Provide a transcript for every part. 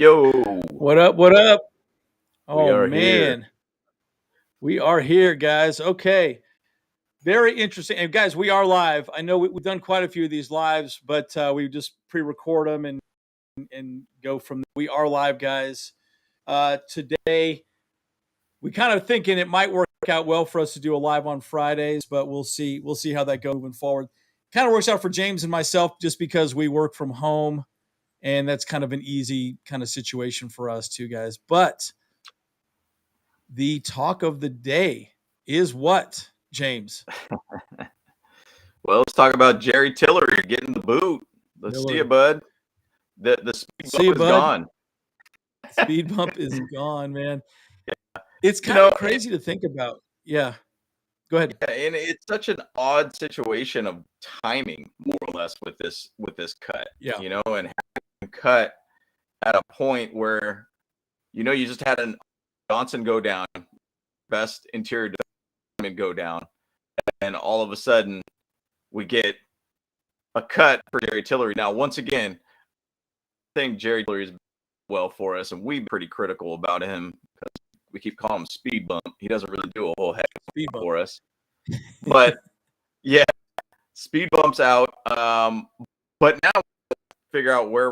Yo, What up? What up? we Oh are here. man, we are here, guys. Okay, very interesting. And guys, we are live. I know we've done quite a few of these lives, but we just pre-record them and go from there. We are live, guys. Today, we kind of thinking it might work out well for us to do a live on Fridays, but we'll see. We'll see how that goes moving forward. Kind of works out for James and myself just because we work from home, and that's kind of an easy kind of situation for us too, guys. But the talk of the day is what, James? Well, let's talk about Jerry Tillery getting the boot. Let's see it, Hillary. bud. The speed See you, bump is bud. gone. Speed bump is gone, man. It's You kind know, of crazy to think about. Yeah. Go ahead. and it's such an odd situation of timing, more or less, with this cut. Yeah. And having cut at a point where you just had an Johnson go down, best interior defenseman go down, and all of a sudden we get a cut for Jerry Tillery. Now, once again, I think Jerry Tillery is well for us, and we've been pretty critical about him because we keep calling him Speed Bump. He doesn't really do a whole heck Speed bump. for us. But yeah, Speed Bump's out. But now figure out where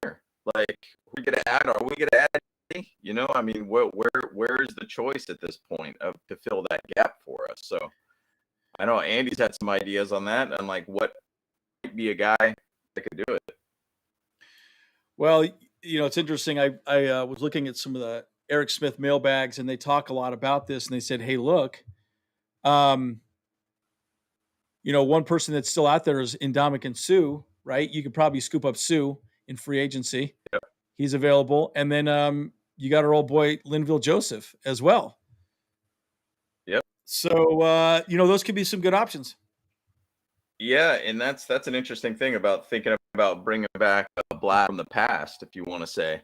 we're like we're gonna add. Are we gonna add? I mean, where is the choice at this point of to fill that gap for us? So I know Andy's had some ideas on that, and like what might be a guy that could do it. Well, it's interesting. I was looking at some of the Eric Smith mailbags, and they talk a lot about this. And they said, "Hey, look, um, one person that's still out there is Indomitian Sue, right? You could probably scoop up Sue in free agency. Yep. He's available, and then you got our old boy Linville Joseph as well. Yep. So those could be some good options. Yeah, and that's an interesting thing about thinking about bringing back a blast from the past, if you want to say.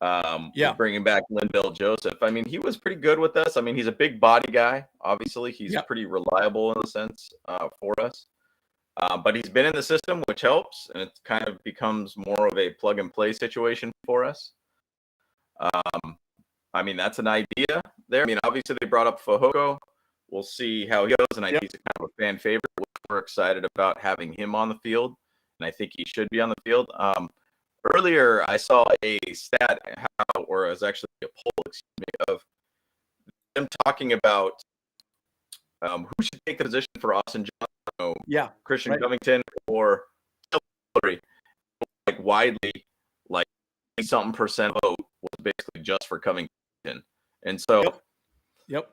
Yeah. With bringing back Linville Joseph. I mean, he was pretty good with us. I mean, he's a big body guy. Obviously, he's Yep. pretty reliable in a sense for us. But he's been in the system, which helps, and it kind of becomes more of a plug and play situation for us. I mean, that's an idea there. I mean, obviously they brought up Fehoko. We'll see how he goes, and I think he's kind of a fan favorite. We're excited about having him on the field, and I think he should be on the field. Earlier, I saw a stat, or it was actually a poll, of them talking about who should take the position for Austin Johnson, Christian right. Covington or Tillery. Like widely, like something percent vote was basically just for Covington, and so Yep.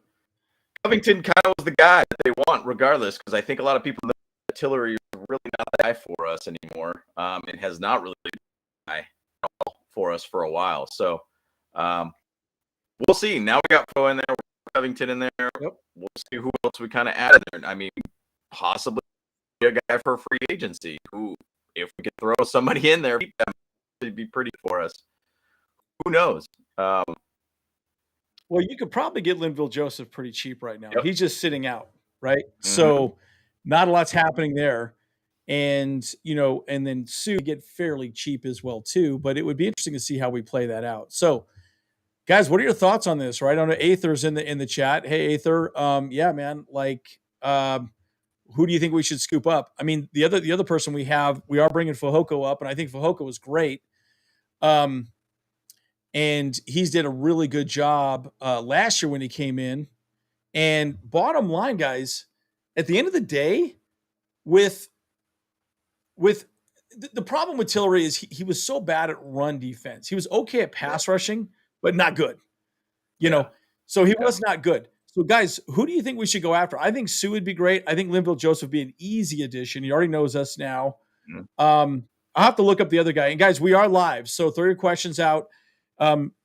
Covington kind of was the guy that they want, regardless, because I think a lot of people know that Tillery is really not the guy for us anymore, and has not really been the guy for us for a while. So we'll see. Now we got Foe in there, Covington in there. Yep. We'll see who else we kind of add there. I mean, possibly a guy for free agency who, if we could throw somebody in there, it'd be pretty for us. Who knows? Well, you could probably get Linville Joseph pretty cheap right now. Yep. He's just sitting out, right? Mm-hmm. So not a lot's happening there. And, and then Sue get fairly cheap as well, too. But it would be interesting to see how we play that out. So, guys, what are your thoughts on this? Right? I know Aether's in the chat. Hey, Aether. Yeah, man. Like, who do you think we should scoop up? I mean, the other person we are bringing Fehoko up, and I think Fehoko was great. And he's did a really good job last year when he came in. And bottom line, guys, at the end of the day, with the problem with Tillery is he was so bad at run defense. He was okay at pass rushing, but not good. So he was not good. So, guys, who do you think we should go after? I think Sue would be great. I think Linville Joseph would be an easy addition. He already knows us now. I'll have to look up the other guy. And, guys, we are live, so throw your questions out.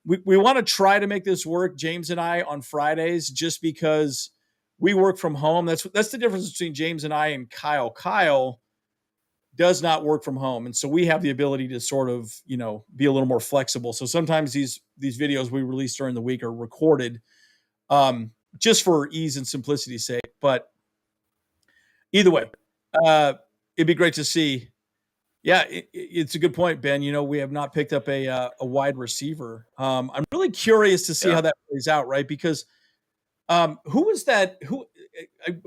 We want to try to make this work, James and I, on Fridays, just because we work from home. That's the difference between James and I and Kyle. Kyle does not work from home, and so we have the ability to sort of, be a little more flexible. So sometimes these videos we release during the week are recorded, just for ease and simplicity's sake. But either way, it'd be great to see Yeah, it's a good point, Ben. We have not picked up a wide receiver. I'm really curious to see Yeah. how that plays out, right? Because who was that?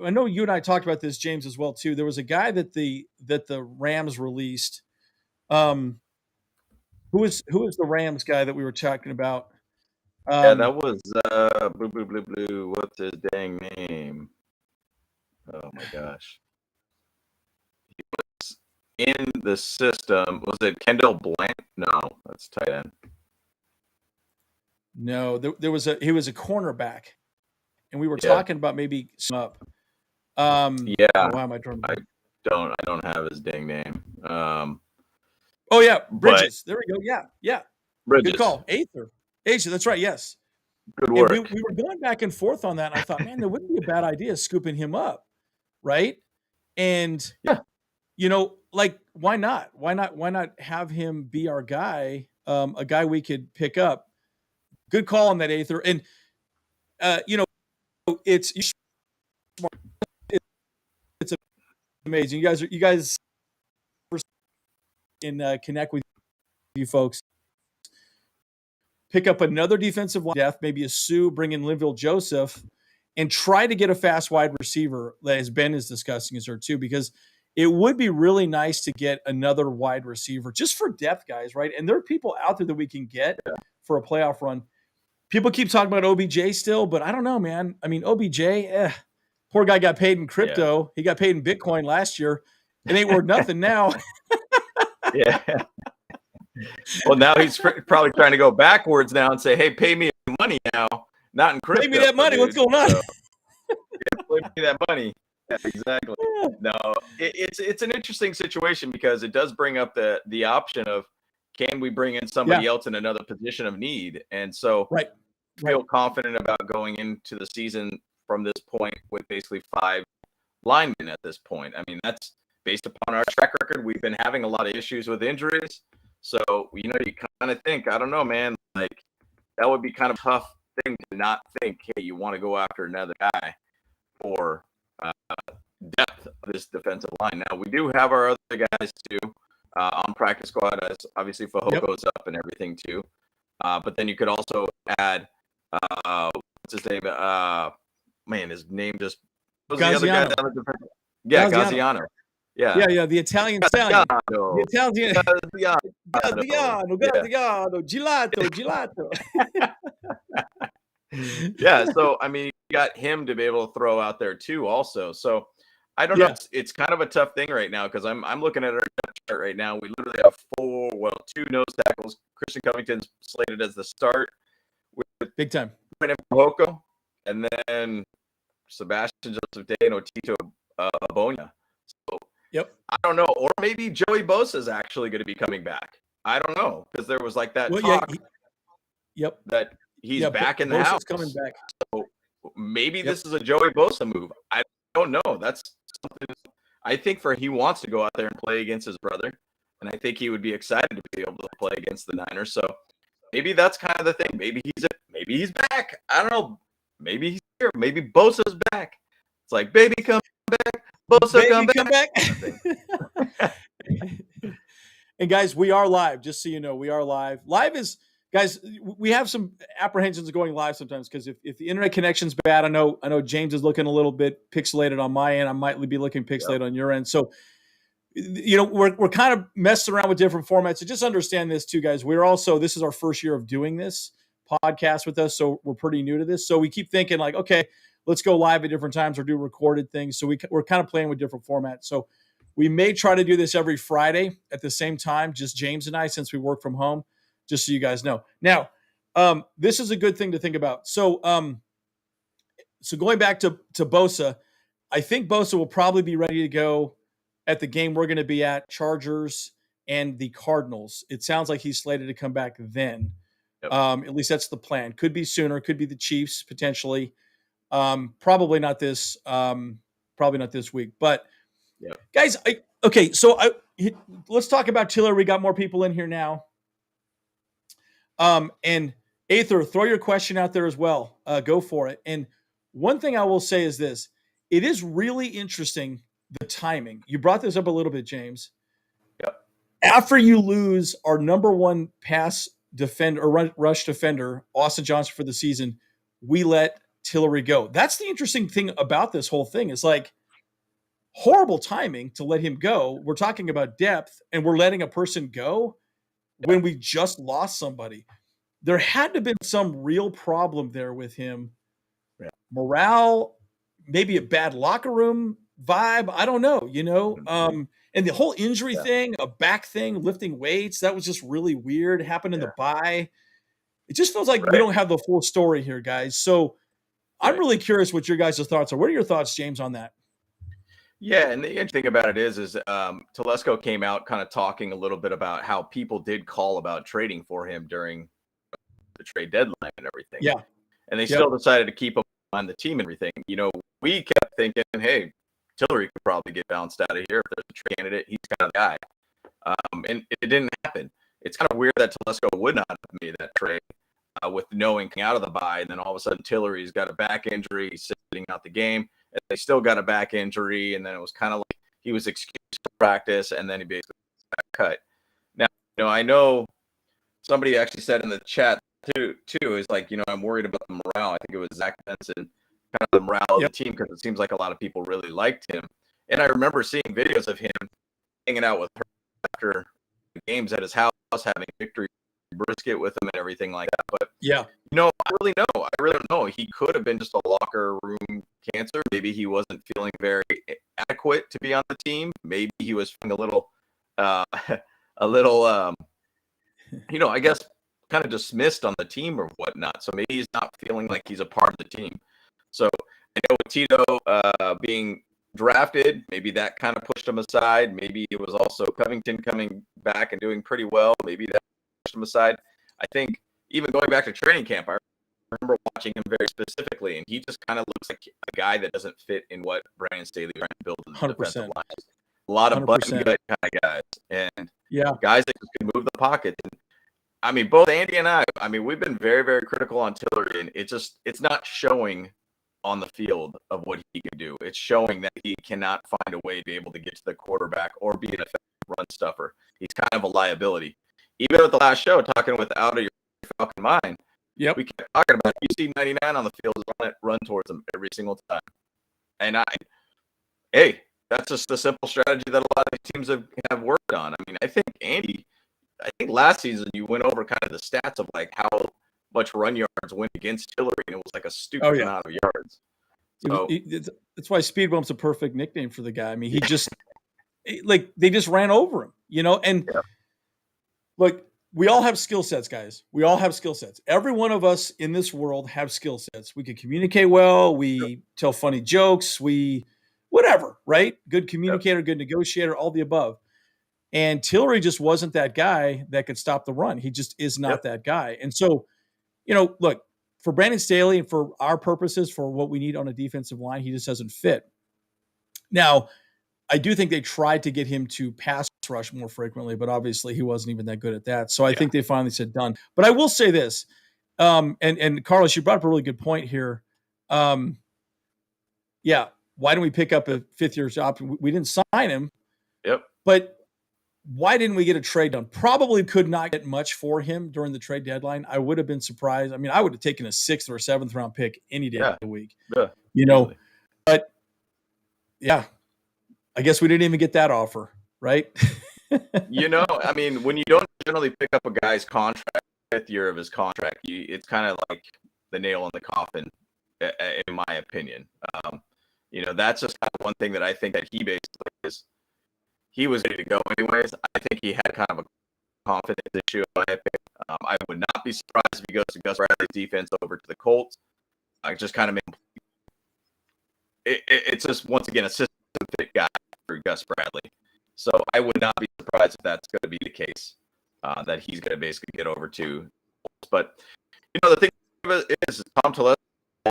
I know you and I talked about this, James, as well too. There was a guy that the Rams released. Um, who was the Rams guy that we were talking about? Yeah, Um, that was blue, blue, blue, blue. What's his dang name? Oh my gosh. In the system, was it Kendall Blank? No, that's tight end. no, there was he was a cornerback, and we were Yeah. talking about maybe some up. Yeah. Why am I drawing? I don't have his dang name. Oh yeah, But Bridges. There we go. Yeah. Good Bridges, call. Aether. That's right. Yes. good And we work. were going back and forth on that. And I thought, man, that wouldn't be a bad idea scooping him up, right? And Yeah. like why not? Why not have him be our guy? A guy we could pick up. Good call on that, Aether. And it's it's amazing. You guys can connect with you folks. Pick up another defensive line depth, maybe a Sue, bring in Linville Joseph, and try to get a fast wide receiver, as Ben is discussing, is there too, because it would be really nice to get another wide receiver just for depth, guys, right? And there are people out there that we can get for a playoff run. People keep talking about OBJ still, but I don't know, man. I mean, OBJ, poor guy got paid in crypto. Yeah. He got paid in Bitcoin last year. It ain't worth nothing now. Yeah. Well, now he's probably trying to go backwards now and say, "Hey, pay me money now, not in crypto. Pay me that money. Dude. What's going on?" So, pay me that money. Yeah, exactly. No, it's an interesting situation because it does bring up the option of, can we bring in somebody else in another position of need? And so, feel confident about going into the season from this point with basically 5 linemen at this point. I mean, that's based upon our track record. We've been having a lot of issues with injuries. So, you kind of think, I don't know, man, like that would be kind of a tough thing to not think, hey, you want to go after another guy for depth of this defensive line. Now, we do have our other guys too on practice squad, as obviously Fajoko's up and everything too. But then you could also add, what's his name? Man, his name just was the other guy down the defense. Yeah, Gaziano. Yeah, the Italian stallion. The Italian Gelato. Yeah, so I mean, you got him to be able to throw out there too, also. So I don't know. It's kind of a tough thing right now because I'm looking at our depth chart right now. We literally have 2 nose tackles. Christian Covington's slated as the start with big time. Fajoko, and then Sebastian Joseph Day and Otito Abonia. So I don't know, or maybe Joey Bosa is actually going to be coming back. I don't know because there was like that talk that he's back in the Bosa's house. Coming back. So maybe this is a Joey Bosa move. I don't know. That's something I think he wants to go out there and play against his brother, and I think he would be excited to be able to play against the Niners. So maybe that's kind of the thing. Maybe he's back. I don't know. Maybe he's here. Maybe Bosa's back. It's like, baby, come back. Bosa, baby, come back. And guys, we are live. Just so you know, we are live. Live is, guys, we have some apprehensions of going live sometimes because if the internet connection's bad, I know James is looking a little bit pixelated on my end. I might be looking pixelated on your end. So, we're kind of messing around with different formats. So just understand this too, guys. This is our first year of doing this podcast with us. So we're pretty new to this. So we keep thinking like, okay, let's go live at different times or do recorded things. So we're kind of playing with different formats. So we may try to do this every Friday at the same time, just James and I, since we work from home, just so you guys know. Now, this is a good thing to think about. So going back to Bosa, I think Bosa will probably be ready to go at the game we're going to be at, Chargers and the Cardinals. It sounds like he's slated to come back then. At least that's the plan. Could be sooner. Could be the Chiefs potentially. Probably not this. Probably not this week. But guys, let's talk about Tillery. We got more people in here now. And Aether, throw your question out there as well. Go for it. And one thing I will say is this: it is really interesting, the timing. You brought this up a little bit, James. After you lose our number one pass defender or rush defender, Austin Johnson, for the season, we let Tillery go. That's the interesting thing about this whole thing is like horrible timing to let him go. We're talking about depth and we're letting a person go when we just lost somebody. There had to have been some real problem there with him. Yeah. Morale, maybe a bad locker room vibe. I don't know, and the whole injury thing, a back thing, lifting weights, that was just really weird. It happened in the bye. It just feels like we don't have the full story here, guys. So I'm really curious what your guys' thoughts are. What are your thoughts, James, on that? Yeah, and the interesting thing about it is Telesco came out kind of talking a little bit about how people did call about trading for him during the trade deadline and everything. Yeah. And they still decided to keep him on the team and everything. We kept thinking, hey, Tillery could probably get bounced out of here. If there's a trade candidate, he's kind of the guy. And it didn't happen. It's kind of weird that Telesco would not have made that trade with knowing out of the bye. And then all of a sudden, Tillery's got a back injury. He's sitting out the game. And they still got a back injury. And then it was kind of like he was excused for practice. And then he basically got cut. Now, I know somebody actually said in the chat, too, is like, I'm worried about the morale. I think it was Zach Benson, kind of the morale of the team, because it seems like a lot of people really liked him. And I remember seeing videos of him hanging out with her after games at his house, having victory brisket with him and everything like that. But I really don't know. He could have been just a locker room cancer. Maybe he wasn't feeling very adequate to be on the team. Maybe he was feeling I guess kind of dismissed on the team or whatnot. So maybe he's not feeling like he's a part of the team. So I know with Tito being drafted, maybe that kind of pushed him aside. Maybe it was also Covington coming back and doing pretty well. Maybe that pushed him aside. I think even going back to training camp, I remember watching him very specifically, and he just kind of looks like a guy that doesn't fit in what Brandon Staley trying to build in the 100%. defensive line. A lot of button gut kind of guys, and guys that can move the pocket. And I mean, both Andy and I mean, we've been very, very critical on Tillery, and it's not showing on the field of what he can do. It's showing that he cannot find a way to be able to get to the quarterback or be an effective run stuffer. He's kind of a liability. Even with the last show, talking with Out of Your Fucking Mind, we kept talking about you see 99 on the field, run towards him every single time. And that's just a simple strategy that a lot of teams have worked on. I mean, I think last season you went over kind of the stats of like how much run yards went against Tillery, and it was like a stupid amount of yards. So that's why Speedbump's a perfect nickname for the guy. I mean, he just they just ran over him, and look, we all have skill sets, guys. We all have skill sets. Every one of us in this world have skill sets. We can communicate well. We tell funny jokes. Whatever, right? Good communicator, good negotiator, all the above. And Tillery just wasn't that guy that could stop the run. He just is not that guy. And so, look, for Brandon Staley and for our purposes, for what we need on a defensive line, he just doesn't fit. Now, I do think they tried to get him to pass rush more frequently, but obviously he wasn't even that good at that. So I think they finally said done. But I will say this, and Carlos, you brought up a really good point here. Why don't we pick up a fifth-year option? We didn't sign him. But why didn't we get a trade done? Probably could not get much for him during the trade deadline. I would have been surprised. I mean, I would have taken a 6th or 7th round pick any day of the week. Easily. But I guess we didn't even get that offer, right? I mean, when you don't generally pick up a guy's contract, 5th year of his contract, it's kind of like the nail in the coffin, in my opinion. That's just kind of one thing that I think that he basically is. He was ready to go anyways. I think he had kind of a confidence issue, in my opinion. I would not be surprised if he goes to Gus Bradley's defense over to the Colts. I just kind of it's just, once again, a system fit guy for Gus Bradley. So I would not be surprised if that's going to be the case, that he's going to basically get over to. But, the thing is Tom Telesco,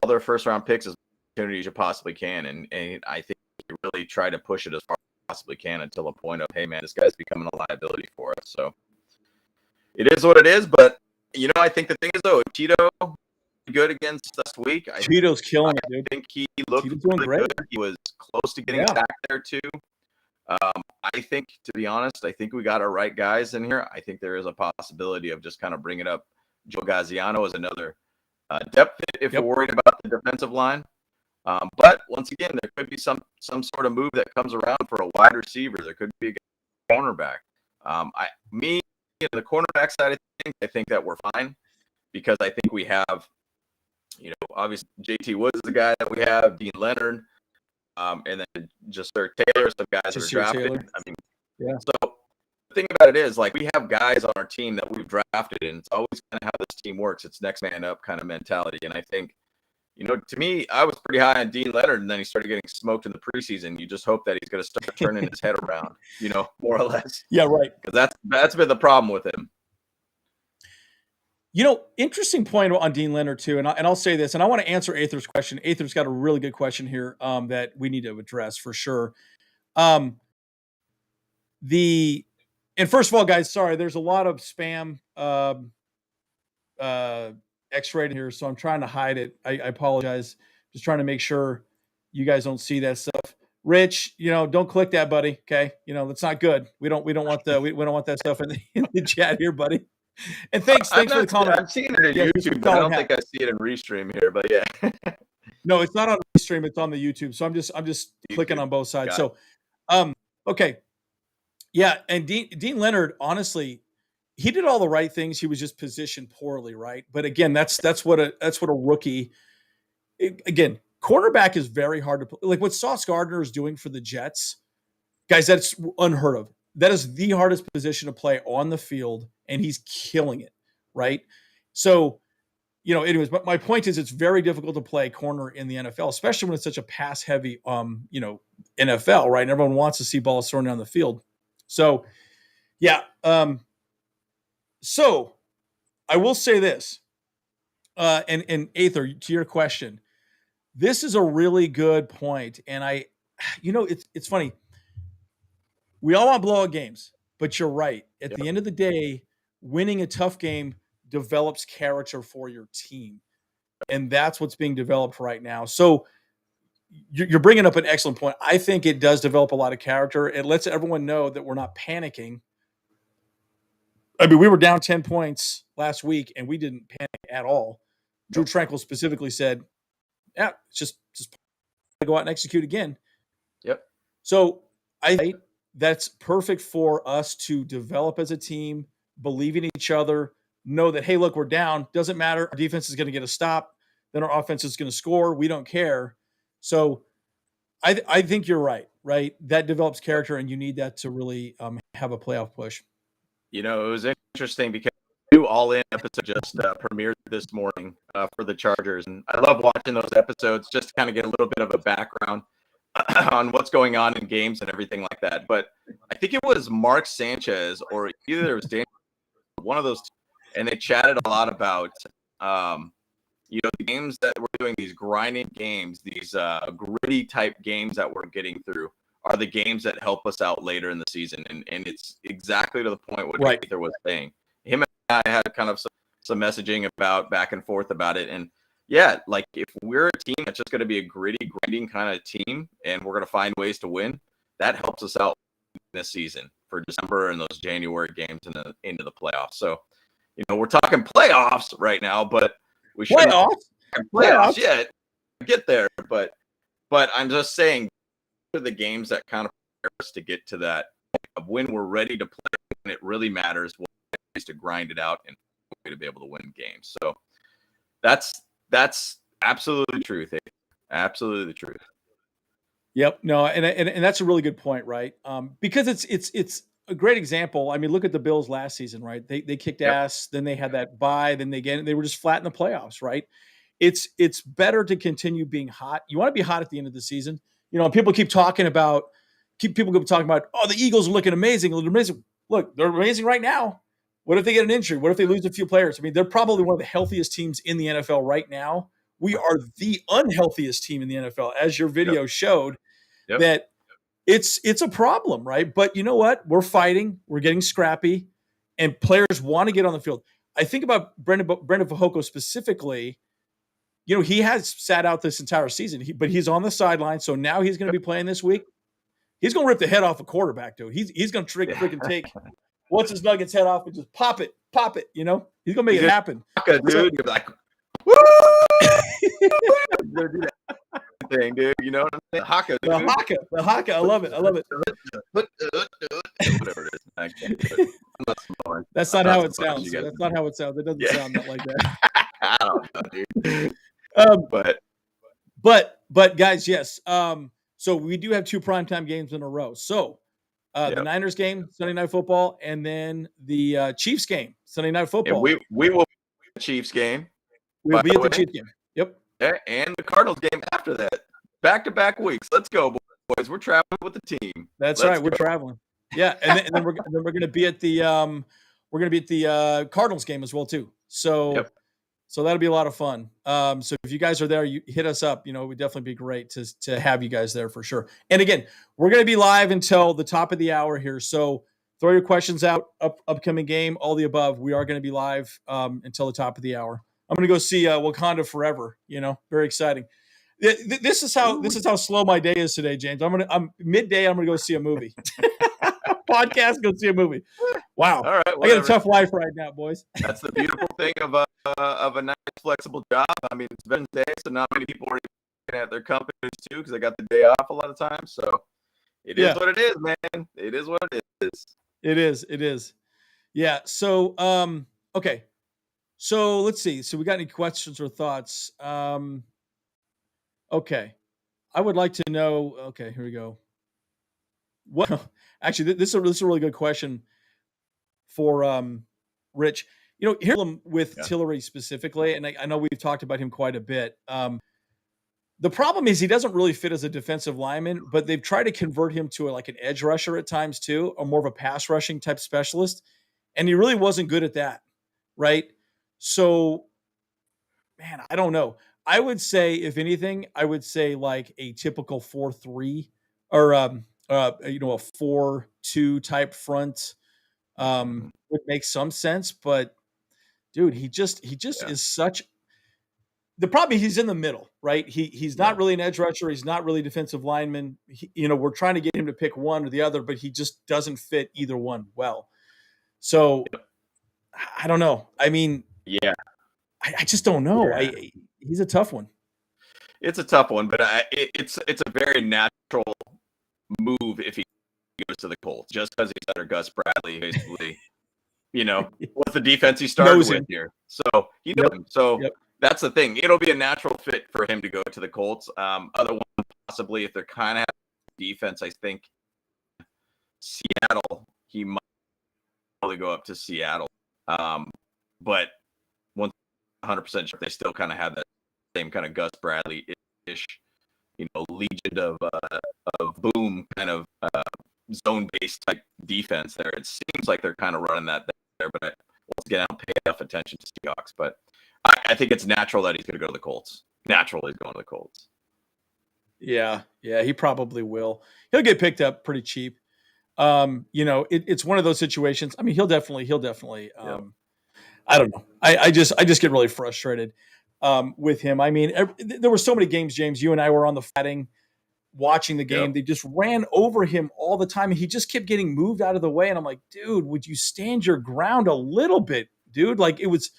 all their first-round picks as opportunities you possibly can. And I think you really try to push it as far as possibly can until a point of, hey, man, this guy's becoming a liability for us. So it is what it is. But, I think the thing is, though, Tito good against us week. Tito's killing it, dude. I think he looked really great. Good. He was close to getting sacked there, too. I think, to be honest, I think we got our right guys in here. I think there is a possibility of just kind of bringing up Joe Gaziano as another depth if we're worried about the defensive line. But once again, there could be some sort of move that comes around for a wide receiver. There could be a cornerback. The cornerback side of things, I think that we're fine because I think we have, obviously JT Woods is the guy that we have, Dean Leonard, and then just Taylor, some guys that are drafted. Taylor. I mean, yeah. So the thing about it is, like, we have guys on our team that we've drafted, and it's always kind of how this team works. It's next man up kind of mentality. And I think, to me, I was pretty high on Dean Leonard, and then he started getting smoked in the preseason. You just hope that he's going to start turning his head around, more or less. Yeah, right. Because that's been the problem with him. Interesting point on Dean Leonard too, and I'll say this, and I want to answer Aether's question. Aether's got a really good question here that we need to address for sure. And first of all, guys, sorry, there's a lot of spam X-rated here, so I'm trying to hide it. I apologize. Just trying to make sure you guys don't see that stuff. Rich, don't click that, buddy. Okay, that's not good. We don't want that stuff in the chat here, buddy. And thanks for the comment. I've seen it in YouTube, but I don't think I see it in Restream here. But yeah, no, it's not on Restream. It's on the YouTube. So I'm just YouTube. Clicking on both sides. So, okay, yeah. And Dean Leonard, honestly, he did all the right things. He was just positioned poorly, right? But again, that's what a rookie. Again, cornerback is very hard to play. Like what Sauce Gardner is doing for the Jets, guys. That's unheard of. That is the hardest position to play on the field, and he's killing it, right? So, anyways, but my point is it's very difficult to play corner in the NFL, especially when it's such a pass-heavy, NFL, right? And everyone wants to see balls thrown down the field. So, yeah. So, I will say this, and Aether, to your question, this is a really good point, and it's funny. We all want blowout games, but you're right. At the end of the day, winning a tough game develops character for your team. And that's what's being developed right now. So you're bringing up an excellent point. I think it does develop a lot of character. It lets everyone know that we're not panicking. I mean, we were down 10 points last week, and we didn't panic at all. Drew Tranquil specifically said, yeah, just go out and execute again. Yep. So that's perfect for us to develop as a team, believe in each other, know that, hey, look, we're down. Doesn't matter. Our defense is going to get a stop. Then our offense is going to score. We don't care. So I think you're right? That develops character, and you need that to really have a playoff push. It was interesting because the new All-In episode just premiered this morning for the Chargers. And I love watching those episodes just to kind of get a little bit of a background on what's going on in games and everything like that. But I think it was Mark Sanchez or either it was Dan, one of those two, and they chatted a lot about the games that we're doing, these grinding games, these gritty type games that we're getting through are the games that help us out later in the season. And it's exactly to the point what Ether was saying. Him and I had kind of some messaging about back and forth about it. And yeah, like if we're a team that's just going to be a gritty, grinding kind of team and we're going to find ways to win, that helps us out this season for December and those January games and into the playoffs. So, we're talking playoffs right now, but we should playoffs yet. Get there, but I'm just saying the games that kind of prepare us to get to that when we're ready to play, when it really matters, what is to grind it out and to be able to win games. So that's absolutely the truth. Absolutely the truth. Yep. No, and that's a really good point, right? Because it's a great example. I mean, look at the Bills last season, right? They kicked ass, then they had that bye, then they were just flat in the playoffs, right? It's better to continue being hot. You want to be hot at the end of the season. People keep talking about, oh, the Eagles are looking amazing. Look, they're amazing right now. What if they get an injury? What if they lose a few players? I mean, they're probably one of the healthiest teams in the NFL right now. We are the unhealthiest team in the NFL, as your video showed. That it's a problem, right? But you know what? We're fighting. We're getting scrappy, and players want to get on the field. I think about Brendan Fajoko specifically. He has sat out this entire season, but he's on the sideline. So now he's going to be playing this week. he's going to rip the head off a quarterback, dude. He's going to freaking take what's his Nuggets head off and just pop it. You know, he's going to make it happen. Dude, you're like, woo! Thing, dude. You know what I'm saying? Haka, dude. The haka. I love it. Whatever it is. I can't do it. I'm not smart. That's not how it sounds. That's not how it sounds. It doesn't sound like that. I don't know, dude. But guys, yes. So we do have 2 primetime games in a row. So the Niners game, Sunday Night Football, and then the Chiefs game, Sunday Night Football. And we will be at the Chiefs game. We'll be at the Chiefs game. Yep. And the Cardinals game after that. Back-to-back weeks. Let's go, boys. We're traveling with the team. That's right. We're traveling. Yeah, and then we're going to be at the Cardinals game as well too. So so that'll be a lot of fun. So if you guys are there, you hit us up. You know, it would definitely be great to have you guys there for sure. And again, we're going to be live until the top of the hour here. So throw your questions out. Upcoming game, all the above. We are going to be live until the top of the hour. I'm going to go see Wakanda Forever. You know, very exciting. This is how slow my day is today, James. I'm midday. I'm going to go see a movie. Podcast, go see a movie. Wow. All right. I got a tough life right now, boys. That's the beautiful thing of a nice flexible job. I mean, it's Veterans Day, so not many people are looking at their companies too because they got the day off a lot of times. So it is what it is, man. It is what it is. It is. Yeah. So okay. So let's see. So we got any questions or thoughts? Okay. I would like to know. Okay, here we go. What? Actually, this is a really good question for Rich. You know, here with Tillery specifically, and I know we've talked about him quite a bit. The problem is he doesn't really fit as a defensive lineman, but they've tried to convert him to like an edge rusher at times too, or more of a pass rushing type specialist, and he really wasn't good at that, right? So, man, I don't know. I would say, if anything, I would say like a typical 4-3 or a 4-2 type front would make some sense. But dude, he just is such. The problem is he's in the middle, right? He's not really an edge rusher. He's not really a defensive lineman. We're trying to get him to pick one or the other, but he just doesn't fit either one well. So I don't know. I mean, I just don't know. He's a tough one. It's a tough one, but it's a very natural move if he goes to the Colts, just because he's under Gus Bradley, basically. What's the defense he started with here? So he knows him. So that's the thing. It'll be a natural fit for him to go to the Colts. Other one possibly, if they're kind of defense, I think Seattle. He might probably go up to Seattle, but 100% sure they still kind of have that same kind of Gus Bradley-ish, legion of boom kind of zone-based type defense there. It seems like they're kind of running that there, but once again, I don't pay enough attention to Seahawks. But I think it's natural that he's going to go to the Colts. Natural he's going to the Colts. Yeah, he probably will. He'll get picked up pretty cheap. It's one of those situations. I mean, he'll definitely. I don't know. I just get really frustrated with him. I mean, there were so many games, James. You and I were on the fatting, watching the game. They just ran over him all the time, and he just kept getting moved out of the way. And I'm like, dude, would you stand your ground a little bit, dude? Like, it was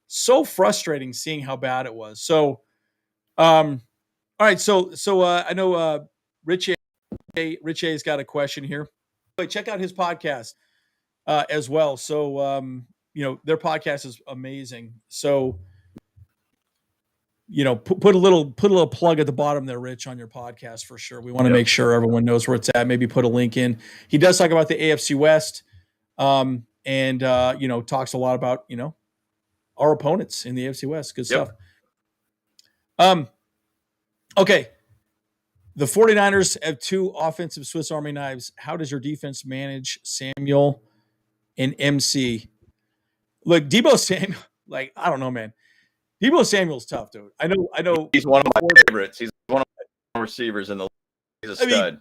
so frustrating seeing how bad it was. So, all right. So I know Rich A's got a question here. Check out his podcast as well. So, their podcast is amazing. So, put a little plug at the bottom there, Rich, on your podcast for sure. We want to make sure everyone knows where it's at. Maybe put a link in. He does talk about the AFC West, and talks a lot about our opponents in the AFC West. Good stuff. Okay. The 49ers have 2 offensive Swiss Army knives. How does your defense manage Samuel and MC? Look, Deebo Samuel, I don't know, man. Deebo Samuel's tough, dude. I know. He's one of my favorites. He's one of my receivers in the league. He's a stud.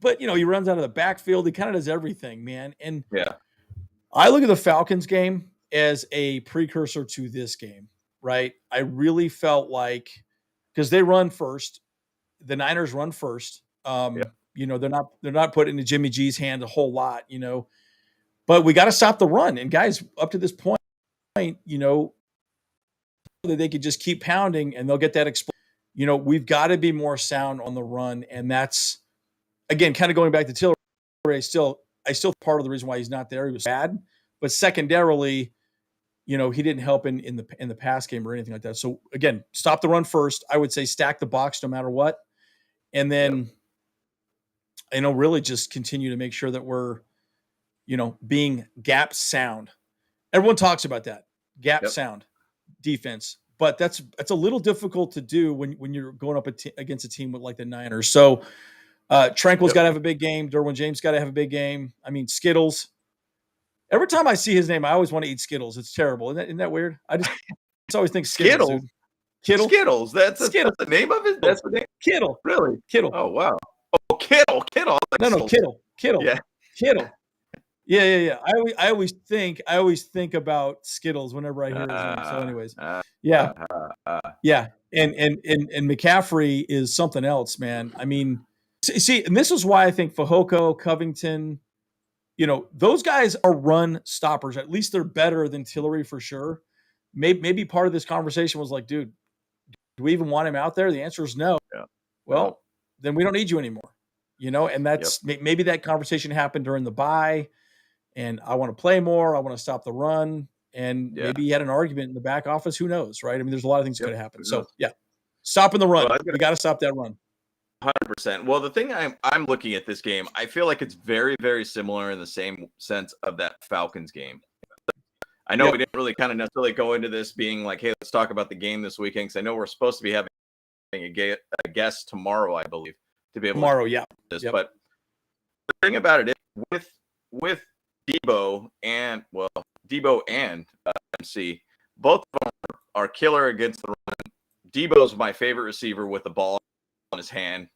But, he runs out of the backfield. He kind of does everything, man. And I look at the Falcons game as a precursor to this game, right? I really felt like, because they run first, the Niners run first. they're not putting into Jimmy G's hand a whole lot, but we got to stop the run. And guys, up to this point, that they could just keep pounding and they'll get that explosion. We've got to be more sound on the run. And that's, again, kind of going back to Tillery, I still part of the reason why he's not there. He was bad, but secondarily, he didn't help in the pass game or anything like that. So again, stop the run first. I would say stack the box no matter what. And then, really just continue to make sure that we're, being gap sound. Everyone talks about that gap sound defense, but that's a little difficult to do when you're going up against a team with like the Niners. So Tranquil's got to have a big game. Derwin James got to have a big game. I mean, Skittles. Every time I see his name, I always want to eat Skittles. It's terrible. Isn't that weird? I just always think Skittles. Skittles. That's the name of it? That's the name? Kittle. Really? Kittle. Oh, wow. Oh, Kittle. No, Kittle. Yeah. Kittle. Yeah. I always think about Skittles whenever I hear his name. So anyways, yeah. And McCaffrey is something else, man. I mean, see, and this is why I think Fehoko, Covington, those guys are run stoppers. At least they're better than Tillery for sure. Maybe part of this conversation was like, dude, do we even want him out there? The answer is no. Yeah. Well, then we don't need you anymore. And that's maybe that conversation happened during the bye. And I want to play more. I want to stop the run. And maybe he had an argument in the back office. Who knows, right? I mean, there's a lot of things that could happen. So, stopping the run. We got to stop that run. 100%. Well, the thing I'm looking at this game, I feel like it's very, very similar in the same sense of that Falcons game. I know we didn't really kind of necessarily go into this being like, hey, let's talk about the game this weekend, because I know we're supposed to be having a guest tomorrow, I believe, to be able to do this. But the thing about it is with Debo and MC, both of them are killer against the run. Debo's my favorite receiver with the ball on his hand.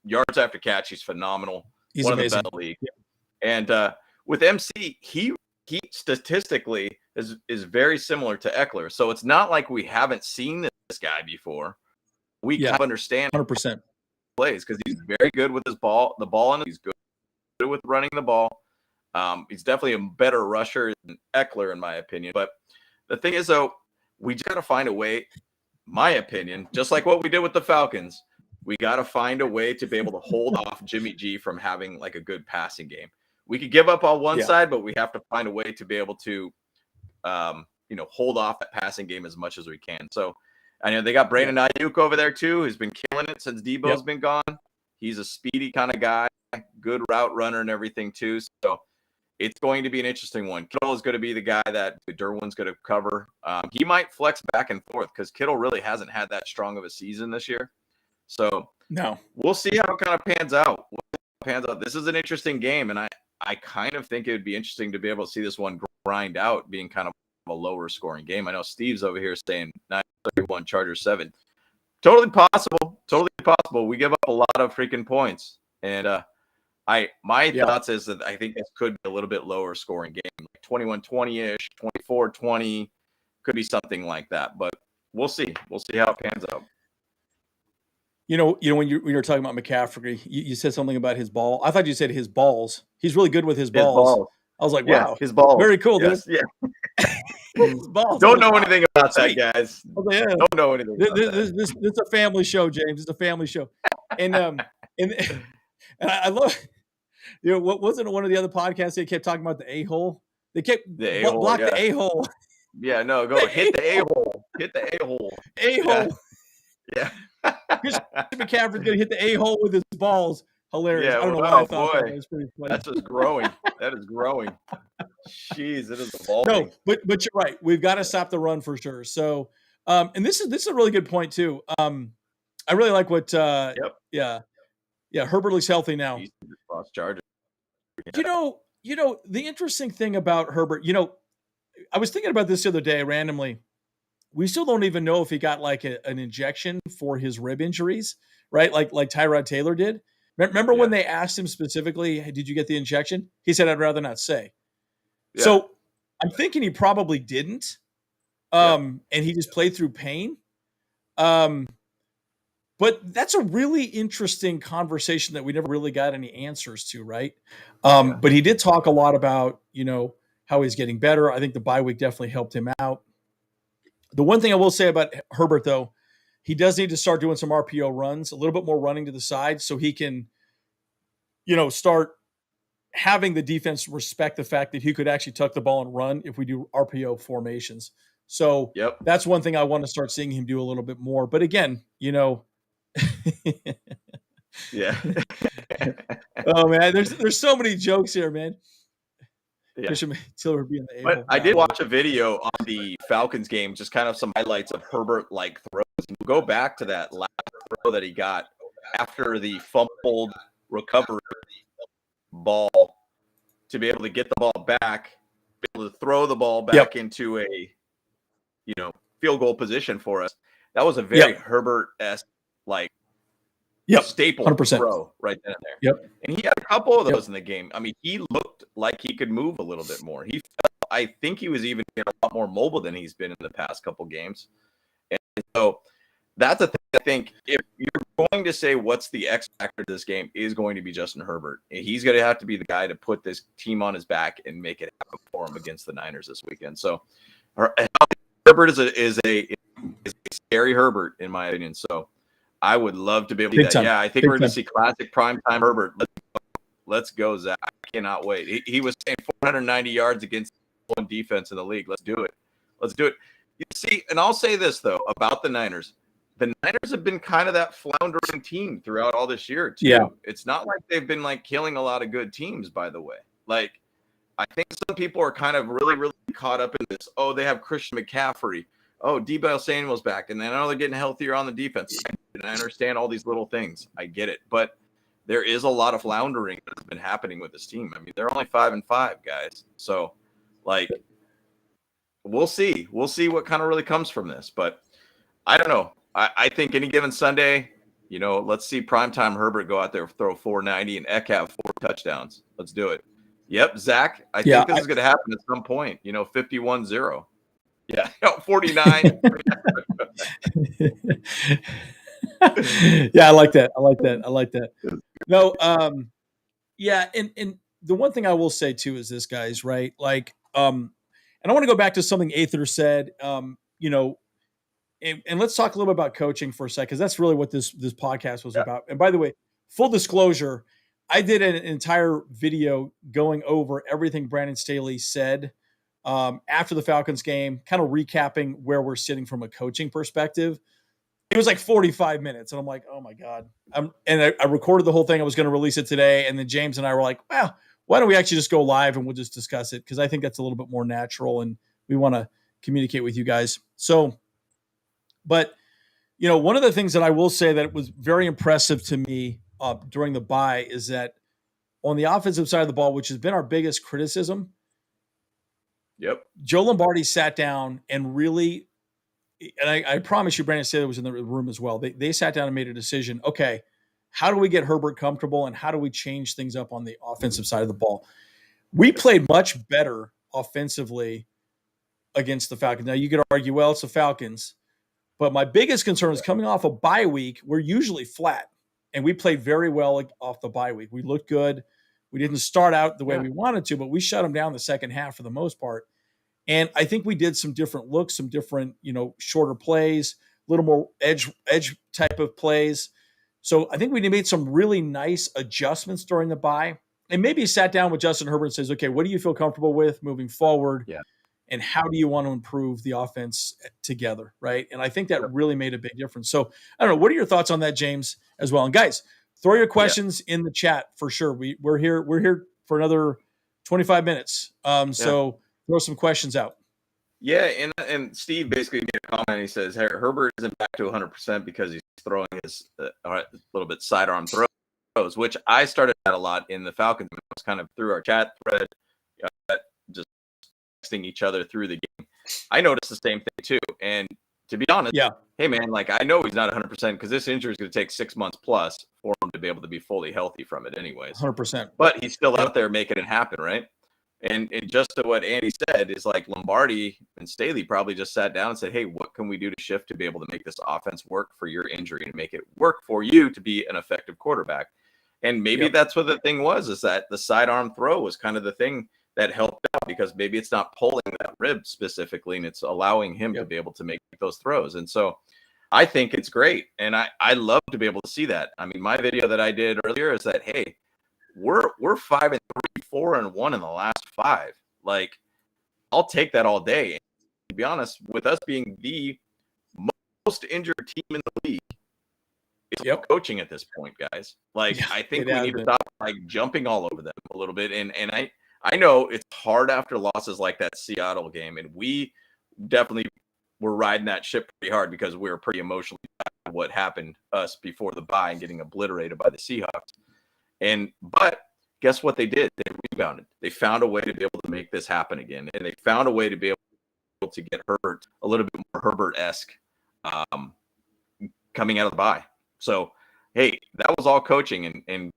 Yards after catch, he's phenomenal. He's one amazing. of the best in the league. Yeah. And with MC, he statistically is very similar to Eckler. So it's not like we haven't seen this guy before. We kind of understand 100% plays because he's very good with the ball, and he's good with running the ball. He's definitely a better rusher than Eckler, in my opinion. But the thing is, though, we just got to find a way, my opinion, just like what we did with the Falcons, we got to find a way to be able to hold off Jimmy G from having like a good passing game. We could give up on one side, but we have to find a way to be able to, hold off that passing game as much as we can. So I know they got Brandon Ayuk over there too, who's been killing it since Debo's been gone. He's a speedy kind of guy, good route runner and everything too. So it's going to be an interesting one. Kittle is going to be the guy that Derwin's going to cover. He might flex back and forth because Kittle really hasn't had that strong of a season this year. So we'll see how it kind of pans out. This is an interesting game, and I kind of think it would be interesting to be able to see this one grind out, being kind of a lower scoring game. I know Steve's over here saying 9-31 Chargers 7. Totally possible. We give up a lot of freaking points. And my thoughts is that I think this could be a little bit lower scoring game, like 21-20-ish, 24-20, could be something like that. But we'll see. We'll see how it pans out. When you're talking about McCaffrey, you said something about his ball. I thought you said his balls. He's really good with his balls. I was like, wow, his balls. Very cool, dude. Yeah. His balls. Don't know anything about that, guys. Don't know anything. This is a family show, James. It's a family show. And I love, what wasn't one of the other podcasts they kept talking about the a-hole? They kept block the a-hole. Yeah, no, go hit the a-hole. Hit the a-hole. A-hole. Yeah. Christian McCaffrey's gonna hit the a-hole with his balls. Hilarious. Yeah, I don't know why I thought that was pretty funny. That's just growing. That is growing. Jeez, it is evolving. No, but you're right. We've got to stop the run for sure. So, and this is a really good point too. I really like what. Herbert looks healthy now. Chargers. Yeah. The interesting thing about Herbert. I was thinking about this the other day randomly. We still don't even know if he got like an injection for his rib injuries, right? Like Tyrod Taylor did. Remember when they asked him specifically, hey, did you get the injection? He said, I'd rather not say. Yeah. So I'm thinking he probably didn't. And he just played through pain. But that's a really interesting conversation that we never really got any answers to, right? Yeah. But he did talk a lot about, how he's getting better. I think the bye week definitely helped him out. The one thing I will say about Herbert, though, he does need to start doing some RPO runs, a little bit more running to the side so he can, start having the defense respect the fact that he could actually tuck the ball and run if we do RPO formations. So Yep. that's one thing I want to start seeing him do a little bit more. But again, Yeah. oh man, there's so many jokes here, man. Yeah. Christian Tiller being the But I did watch a video on the Falcons game, just kind of some highlights of Herbert like throws. And we'll go back to that last throw that he got after the fumbled recovery ball to be able to get the ball back, be able to throw the ball back into a field goal position for us. That was a very Herbert-esque staple 100%. throw right then and there. Yep. And he had a couple of those in the game. I mean, he looked like he could move a little bit more. I think he was even a lot more mobile than he's been in the past couple games. And so that's a thing. I think if you're going to say what's the X factor of this game is going to be Justin Herbert. He's going to have to be the guy to put this team on his back and make it happen for him against the Niners this weekend. So Herbert is a scary Herbert in my opinion. So I would love to be able to do that. Yeah, I think we're going to see classic primetime Herbert. Let's go, Zach. I cannot wait. He was saying 490 yards against one defense in the league. Let's do it. Let's do it. You see, and I'll say this, though, about the Niners. The Niners have been kind of that floundering team throughout all this year, too. Yeah. It's not like they've been, killing a lot of good teams, by the way. I think some people are kind of really, really caught up in this. Oh, they have Christian McCaffrey. Oh, Deebo Samuel's back. And then I know they're getting healthier on the defense. And I understand all these little things. I get it. But there is a lot of floundering that has been happening with this team. I mean, they're only 5-5, guys. So, we'll see. We'll see what kind of really comes from this. But I don't know. I think any given Sunday, let's see primetime Herbert go out there, throw 490, and Eck have 4 touchdowns. Let's do it. Yep, Zach, I think this is going to happen at some point, 51-0. Yeah, 49. Yeah, I like that. No, yeah, and the one thing I will say too is this, guys, right? And I want to go back to something Aether said, and let's talk a little bit about coaching for a second, because that's really what this podcast was about. And by the way, full disclosure, I did an entire video going over everything Brandon Staley said after the Falcons game, kind of recapping where we're sitting from a coaching perspective. It was 45 minutes, and I'm like, oh my God. And I recorded the whole thing. I was going to release it today, and then James and I were like, well, why don't we actually just go live and we'll just discuss it, because I think that's a little bit more natural, and we want to communicate with you guys. So, but, one of the things that I will say that was very impressive to me during the bye is that on the offensive side of the ball, which has been our biggest criticism, Joe Lombardi sat down and really, and I promise you, Brandon Staley was in the room as well. They sat down and made a decision. Okay, how do we get Herbert comfortable, and how do we change things up on the offensive side of the ball? We played much better offensively against the Falcons. Now, you could argue, well, it's the Falcons. But my biggest concern is coming off a bye week. We're usually flat, and we played very well off the bye week. We looked good. We didn't start out the way we wanted to, but we shut them down the second half for the most part. And I think we did some different looks, some different, shorter plays, a little more edge type of plays. So I think we made some really nice adjustments during the bye, and maybe sat down with Justin Herbert and says, okay, what do you feel comfortable with moving forward? Yeah. And how do you want to improve the offense together, right? And I think that really made a big difference. So I don't know. What are your thoughts on that, James, as well? And guys, throw your questions in the chat for sure. We're here for another 25 minutes. So throw some questions out. Yeah, and Steve basically made a comment. He says Herbert isn't back to 100% because he's throwing his a little bit sidearm throws, which I started at a lot in the Falcons. It was kind of through our chat thread, just texting each other through the game. I noticed the same thing too. And to be honest, hey man, I know he's not 100% because this injury is going to take 6 months plus for him to be able to be fully healthy from it anyways. 100%. But he's still out there making it happen, right? And just to what Andy said is like Lombardi and Staley probably just sat down and said, hey, what can we do to shift to be able to make this offense work for your injury and make it work for you to be an effective quarterback? And maybe that's what the thing was, is that the sidearm throw was kind of the thing that helped out, because maybe it's not pulling that rib specifically and it's allowing him to be able to make those throws. And so I think it's great. And I love to be able to see that. I mean, my video that I did earlier is that, hey, we're 5-3, 4-1 in the last 5. Like, I'll take that all day. And to be honest, with us being the most injured team in the league, it's coaching at this point, guys. Like, I think we need to stop like jumping all over them a little bit. And I know it's hard after losses like that Seattle game, and we definitely were riding that ship pretty hard because we were pretty emotionally about what happened us before the bye and getting obliterated by the Seahawks. But guess what they did? They rebounded. They found a way to be able to make this happen again, and they found a way to be able to get Herbert a little bit more Herbert-esque coming out of the bye. So, hey, that was all coaching, and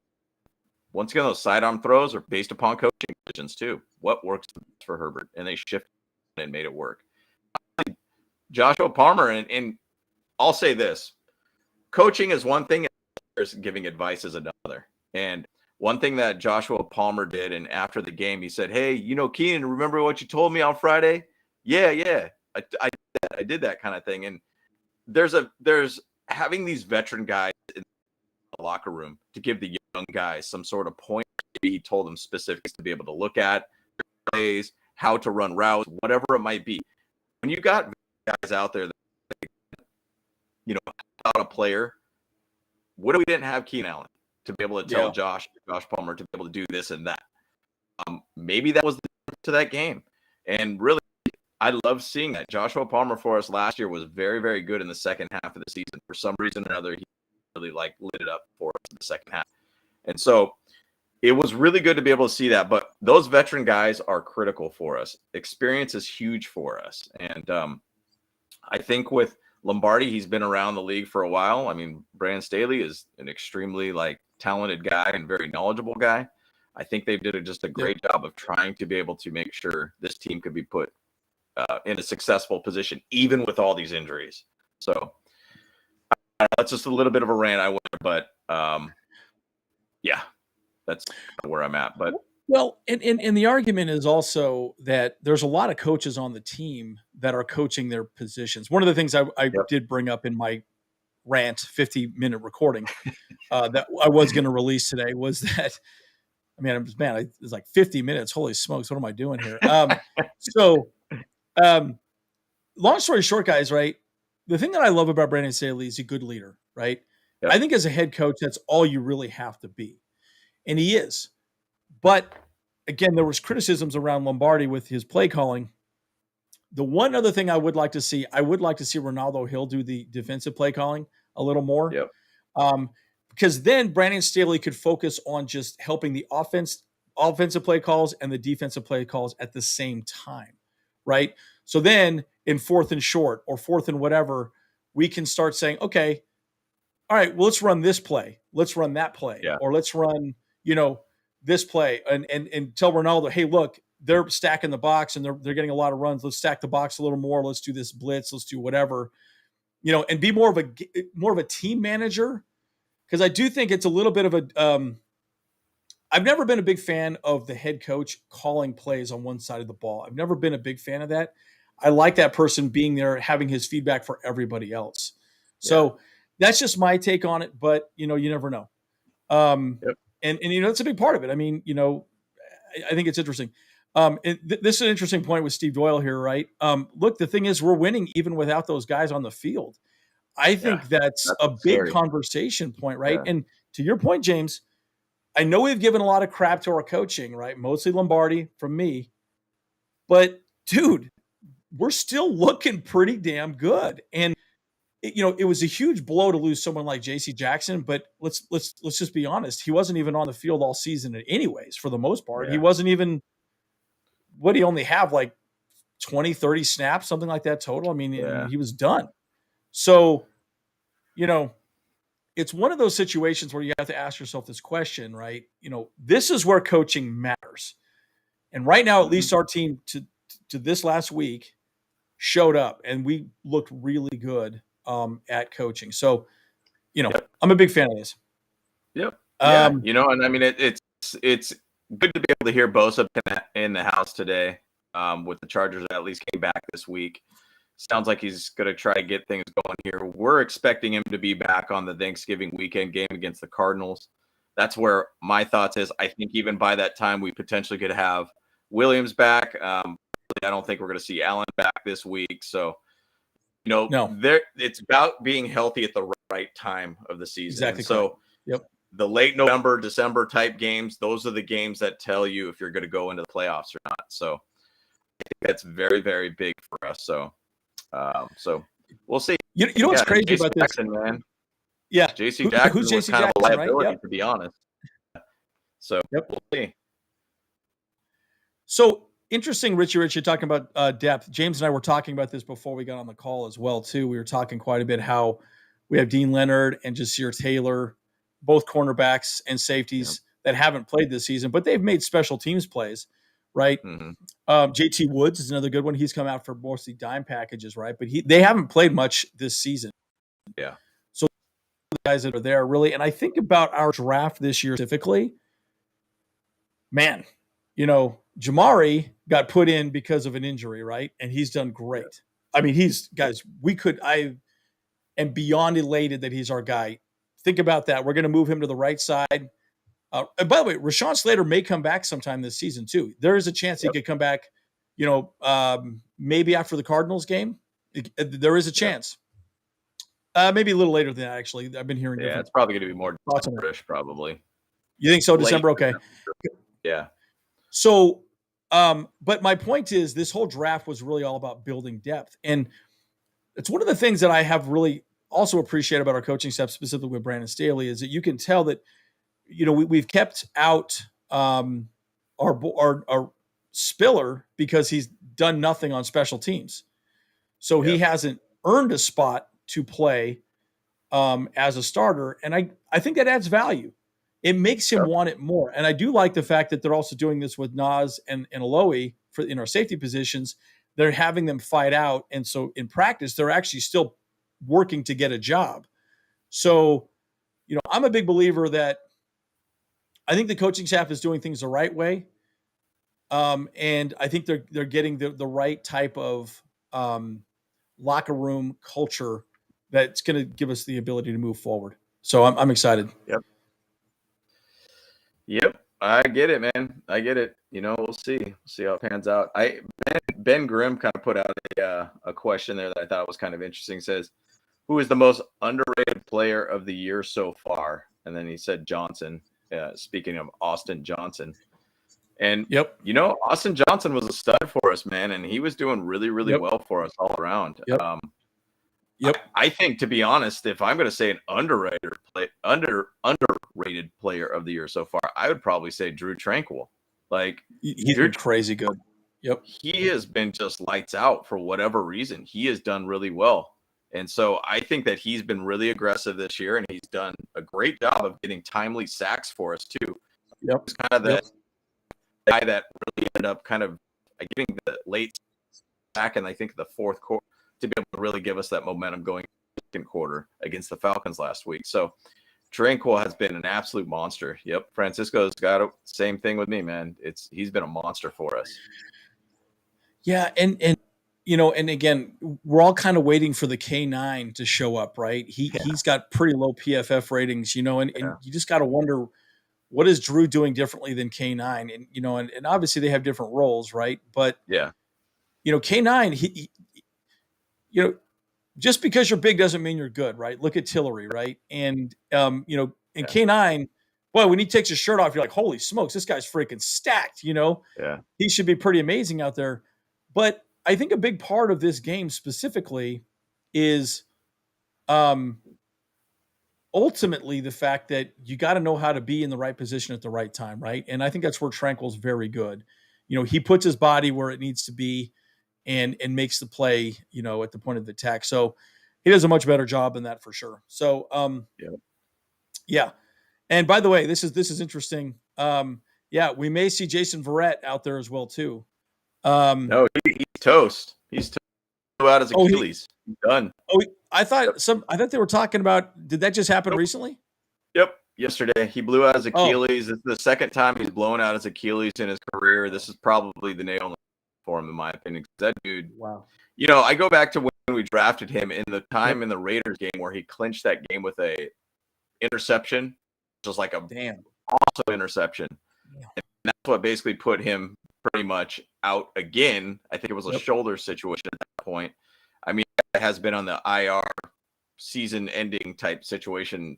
once again, those sidearm throws are based upon coaching decisions too. What works for Herbert, and they shifted and made it work. Joshua Palmer, and I'll say this: coaching is one thing, and giving advice is another. And one thing that Joshua Palmer did, and after the game, he said, "Hey, Keenan, remember what you told me on Friday? Yeah, I did that kind of thing." And there's having these veteran guys in the locker room to give the young guys some sort of point. Maybe he told them specifics to be able to look at plays, how to run routes, whatever it might be. When you got guys out there that, about a player, what if we didn't have Keenan Allen to be able to tell Josh Palmer to be able to do this and that? Maybe that was the to that game. And really, I love seeing that. Joshua Palmer for us last year was very, very good in the second half of the season. For some reason or another, he really lit it up for us in the second half. And so it was really good to be able to see that. But those veteran guys are critical for us. Experience is huge for us. And I think with Lombardi, he's been around the league for a while. I mean, Brandon Staley is an extremely talented guy and very knowledgeable guy. I think they did just a great job of trying to be able to make sure this team could be put in a successful position, even with all these injuries. So that's just a little bit of a rant I went, but that's where I'm at. But and the argument is also that there's a lot of coaches on the team that are coaching their positions. One of the things I did bring up in my rant 50-minute recording that I was going to release today was that, it's like 50 minutes. Holy smokes. What am I doing here? Long story short, guys, right? The thing that I love about Brandon Staley is he's a good leader, right? Yep. I think as a head coach, that's all you really have to be. And he is. But again, there was criticisms around Lombardi with his play calling. The one other thing I would like to see Ronaldo Hill do the defensive play calling a little more. Yep. Because then Brandon Staley could focus on just helping the offensive play calls and the defensive play calls at the same time, right? So then in 4th and short or 4th and whatever, we can start saying, okay, all right, well, let's run this play. Let's run that play. Yeah. Or let's run, this play and tell Ronaldo, hey, look, they're stacking the box and they're getting a lot of runs. Let's stack the box a little more. Let's do this blitz. Let's do whatever, and be more of a team manager. Because I do think it's a little bit of a I've never been a big fan of the head coach calling plays on one side of the ball. I've never been a big fan of that. I like that person being there, having his feedback for everybody else. So that's just my take on it. But, you never know. And that's a big part of it. I mean, I think it's interesting. This is an interesting point with Steve Doyle here, right? Look, the thing is, we're winning even without those guys on the field. I think that's a big conversation point, right? Yeah. And to your point, James, I know we've given a lot of crap to our coaching, right? Mostly Lombardi from me. But, dude, we're still looking pretty damn good. And, it was a huge blow to lose someone like J.C. Jackson, but let's just be honest. He wasn't even on the field all season anyways, for the most part. Yeah. He wasn't even – what, he only have 20, 30 snaps, something like that total? I mean, he was done. So, it's one of those situations where you have to ask yourself this question, right? This is where coaching matters. And right now, at least our team to this last week showed up, and we looked really good at coaching. So, I'm a big fan of this. Yep. Yeah. And I mean, it's good to be able to hear Bosa in the house today with the Chargers that at least came back this week. Sounds like he's going to try to get things going here. We're expecting him to be back on the Thanksgiving weekend game against the Cardinals. That's where my thoughts is. I think even by that time, we potentially could have Williams back. I don't think we're going to see Allen back this week. So, No. It's about being healthy at the right time of the season. Exactly. So, yep. The late November, December type games, those are the games that tell you if you're going to go into the playoffs or not. So, I think that's very, very big for us. So, we'll see. You know what's crazy JC about Jackson, this, man? Yeah, J.C. Jackson who's was J.C. kind Jackson, of a liability, right? Yep. to be honest. So we'll see. So interesting, Richie. You're talking about depth. James and I were talking about this before we got on the call as well, too. We were talking quite a bit how we have Dean Leonard and Jasir Taylor, both cornerbacks and safeties that haven't played this season, but they've made special teams plays, right? JT Woods is another good one. He's come out for mostly dime packages, right? But they haven't played much this season. Yeah. So the guys that are there really, and I think about our draft this year specifically, man, Jamari got put in because of an injury, right? And he's done great. I mean, I am beyond elated that he's our guy. Think about that. We're going to move him to the right side. And by the way, Rashawn Slater may come back sometime this season too. There is a chance he could come back, maybe after the Cardinals game. There is a chance. Maybe a little later than that, actually. I've been hearing different. It's probably going to be more December-ish, probably. You think so? December? Okay. Yeah. So, but my point is this whole draft was really all about building depth. And it's one of the things that I have really also appreciated about our coaching staff, specifically with Brandon Staley, is that you can tell that, we've kept out our Spiller because he's done nothing on special teams. So he hasn't earned a spot to play as a starter. And I think that adds value. It makes him want it more. And I do like the fact that they're also doing this with Nas and Alohi in our safety positions. They're having them fight out. And so in practice, they're actually still working to get a job. So, I'm a big believer that I think the coaching staff is doing things the right way. And I think they're getting the right type of locker room culture that's going to give us the ability to move forward. So I'm excited. Yep. I get it, man. I get it. We'll see. We'll see how it pans out. Ben Grimm kind of put out a question there that I thought was kind of interesting. It says, who is the most underrated player of the year so far? And then he said Johnson, speaking of Austin Johnson. And, Austin Johnson was a stud for us, man. And he was doing really, really well for us all around. I think, to be honest, if I'm going to say an underrated player of the year so far, I would probably say Drew Tranquil. Like, he's been crazy good. Yep. He has been just lights out for whatever reason. He has done really well. And so I think that he's been really aggressive this year, and he's done a great job of getting timely sacks for us too. Yep. He's kind of the guy that really ended up kind of getting the late sack in, I think, the fourth quarter to be able to really give us that momentum going into the second quarter against the Falcons last week. So Tranquil has been an absolute monster. Yep. Francisco's got the same thing with me, man. He's been a monster for us. Yeah. And again, we're all kind of waiting for the K9 to show up, right? He's got pretty low PFF ratings, and you just got to wonder, what is Drew doing differently than K9? And, and obviously they have different roles, right? But K9, he just because you're big doesn't mean you're good, right? Look at Tillery, right? And, K9, boy, when he takes his shirt off, you're like, holy smokes, this guy's freaking stacked, He should be pretty amazing out there. But I think a big part of this game specifically is ultimately the fact that you got to know how to be in the right position at the right time, right? And I think that's where Tranquil's very good. He puts his body where it needs to be and makes the play, at the point of the attack. So he does a much better job than that for sure. So, yeah. And by the way, this is interesting. Yeah, we may see Jason Verrett out there as well too. No, he's toast. He's out his Oh, Achilles. He's done. oh, I Yep. thought they were talking about. Did that just happen Nope. recently? Yep. Yesterday, he blew out his Oh, Achilles. It's the second time he's blown out his Achilles in his career. This is probably the nail for him, in my opinion. 'Cause that dude, wow. I go back to when we drafted him in the time in the Raiders game where he clinched that game with a interception, just like a Damn. awesome interception. Yeah. And that's what basically put him pretty much out again. I think it was a shoulder situation at that point. I mean, it has been on the IR season-ending type situation.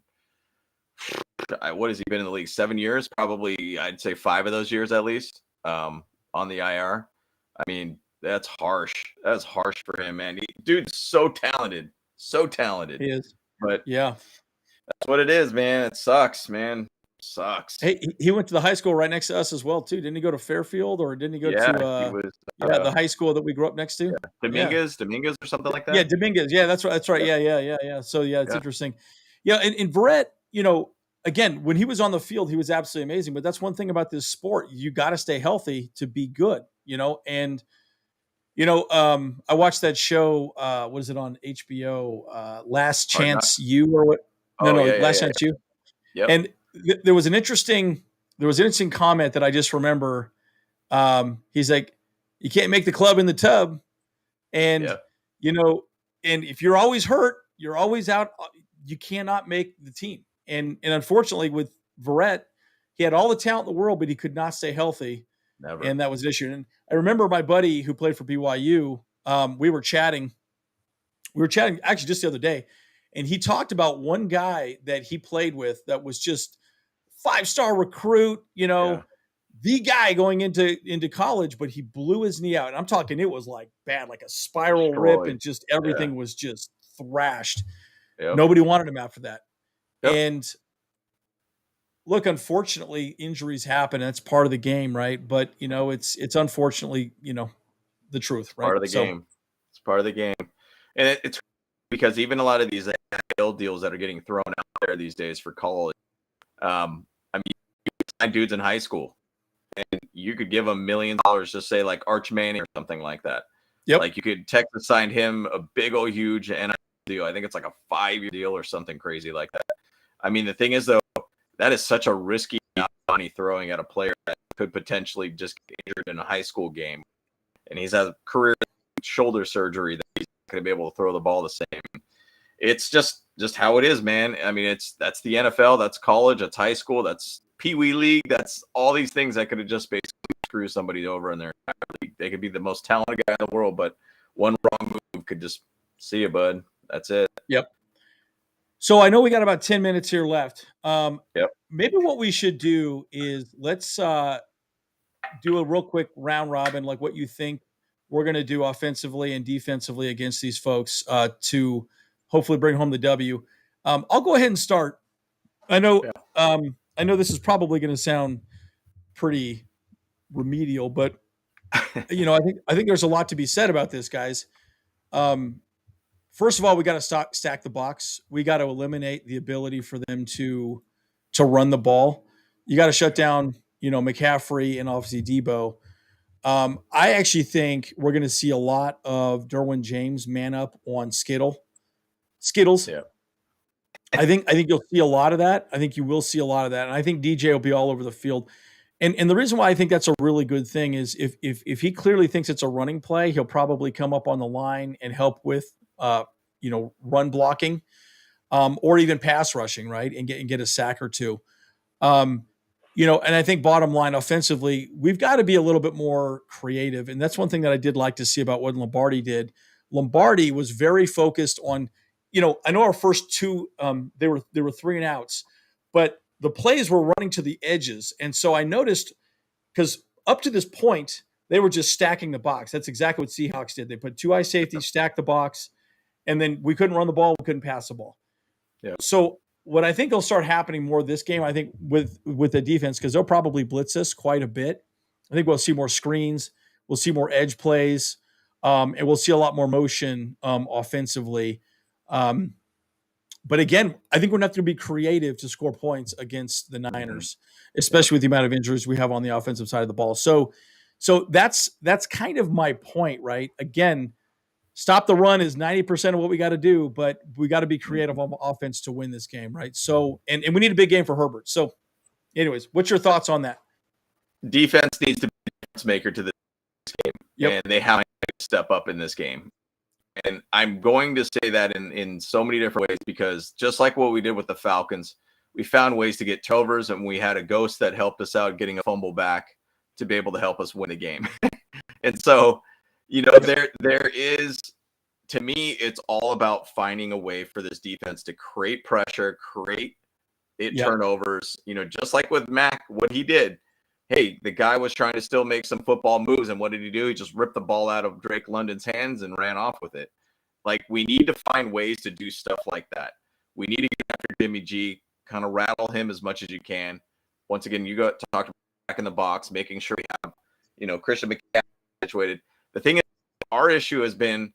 What has he been in the league? 7 years? Probably, I'd say 5 of those years at least on the IR. I mean, that's harsh. That's harsh for him, man. Dude's so talented. So talented. He is. But yeah, that's what it is, man. It sucks, man. Sucks. Hey, he went to the high school right next to us as well too. Didn't he go to Fairfield or didn't he go Yeah, to he was. the high school that we grew up next to? Dominguez or something like that. Yeah, Dominguez. Yeah, that's right. That's right. Yeah. So it's interesting. Yeah, and Verrett, again, when he was on the field, he was absolutely amazing. But that's one thing about this sport: you got to stay healthy to be good. And I watched that show. What is it on HBO? Last Chance You or what? Last Chance You. Yep. And there was an interesting comment that I just remember. He's like, "You can't make the club in the tub," and and if you're always hurt, you're always out. You cannot make the team. And unfortunately, with Verrett, he had all the talent in the world, but he could not stay healthy. Never. And that was an issue. And I remember my buddy who played for BYU. We were chatting actually just the other day, and he talked about one guy that he played with that was just 5-star recruit, the guy going into college, but he blew his knee out. And I'm talking, it was like bad, like a spiral rip, and just everything was just thrashed. Yep. Nobody wanted him after that. Yep. And look, unfortunately, injuries happen. That's part of the game, right? But it's unfortunately, the truth, right? Part of the game. It's part of the game. And it's because even a lot of these NIL deals that are getting thrown out there these days for college, I mean, you could find dudes in high school, and you could give them $1 million, just say like Arch Manning or something like that. Yep. Like you could Texas signed him a big old huge NIL deal. I think it's like a 5-year deal or something crazy like that. I mean, the thing is though, that is such a risky amount of money throwing at a player that could potentially just get injured in a high school game, and he's had career shoulder surgery that he's not going to be able to throw the ball the same. It's just how it is, man. I mean, that's the NFL, that's college, that's high school, that's Pee Wee League, that's all these things that could have just basically screwed somebody over in their league. They could be the most talented guy in the world, but one wrong move could just see you, bud. That's it. Yep. So I know we got about 10 minutes here left. Yep. Maybe what we should do is let's do a real quick round robin, like what you think we're going to do offensively and defensively against these folks to hopefully bring home the W. I'll go ahead and start. I know this is probably going to sound pretty remedial, but I think there's a lot to be said about this, guys. First of all, we got to stack the box. We got to eliminate the ability for them to run the ball. You got to shut down, McCaffrey and obviously Debo. I actually think we're going to see a lot of Derwin James man up on Skittles. Yeah. I think you'll see a lot of that. I think you will see a lot of that. And I think DJ will be all over the field. And the reason why I think that's a really good thing is if he clearly thinks it's a running play, he'll probably come up on the line and help with run blocking, or even pass rushing, right? And get a sack or two. And I think bottom line offensively, we've got to be a little bit more creative. And that's one thing that I did like to see about what Lombardi did. Lombardi was very focused on, I know our first two, they were 3 and outs, but the plays were running to the edges. And so I noticed, because up to this point, they were just stacking the box. That's exactly what Seahawks did. They put 2 high safeties, stacked the box, and then we couldn't run the ball, we couldn't pass the ball. Yeah. So what I think will start happening more this game, I think with the defense, because they'll probably blitz us quite a bit. I think we'll see more screens, we'll see more edge plays, and we'll see a lot more motion offensively. But again, I think we're not going to be creative to score points against the Mhm. Niners, especially with the amount of injuries we have on the offensive side of the ball. So that's kind of my point, right? Again, stop the run is 90% of what we got to do, but we got to be creative on offense to win this game, right? So, and we need a big game for Herbert. So, anyways, what's your thoughts on that? Defense needs to be the difference maker to this game, Yep. and they have to step up in this game. And I'm going to say that in so many different ways, because just like what we did with the Falcons, we found ways to get turnovers, and we had a ghost that helped us out getting a fumble back to be able to help us win the game. And so, there is, to me, it's all about finding a way for this defense to create pressure, create turnovers, just like with Mac, what he did. Hey, the guy was trying to still make some football moves, and what did he do? He just ripped the ball out of Drake London's hands and ran off with it. Like, we need to find ways to do stuff like that. We need to get after Jimmy G, kind of rattle him as much as you can. Once again, you got to talk back in the box, making sure we have, Christian McCaffrey situated. The thing is, our issue has been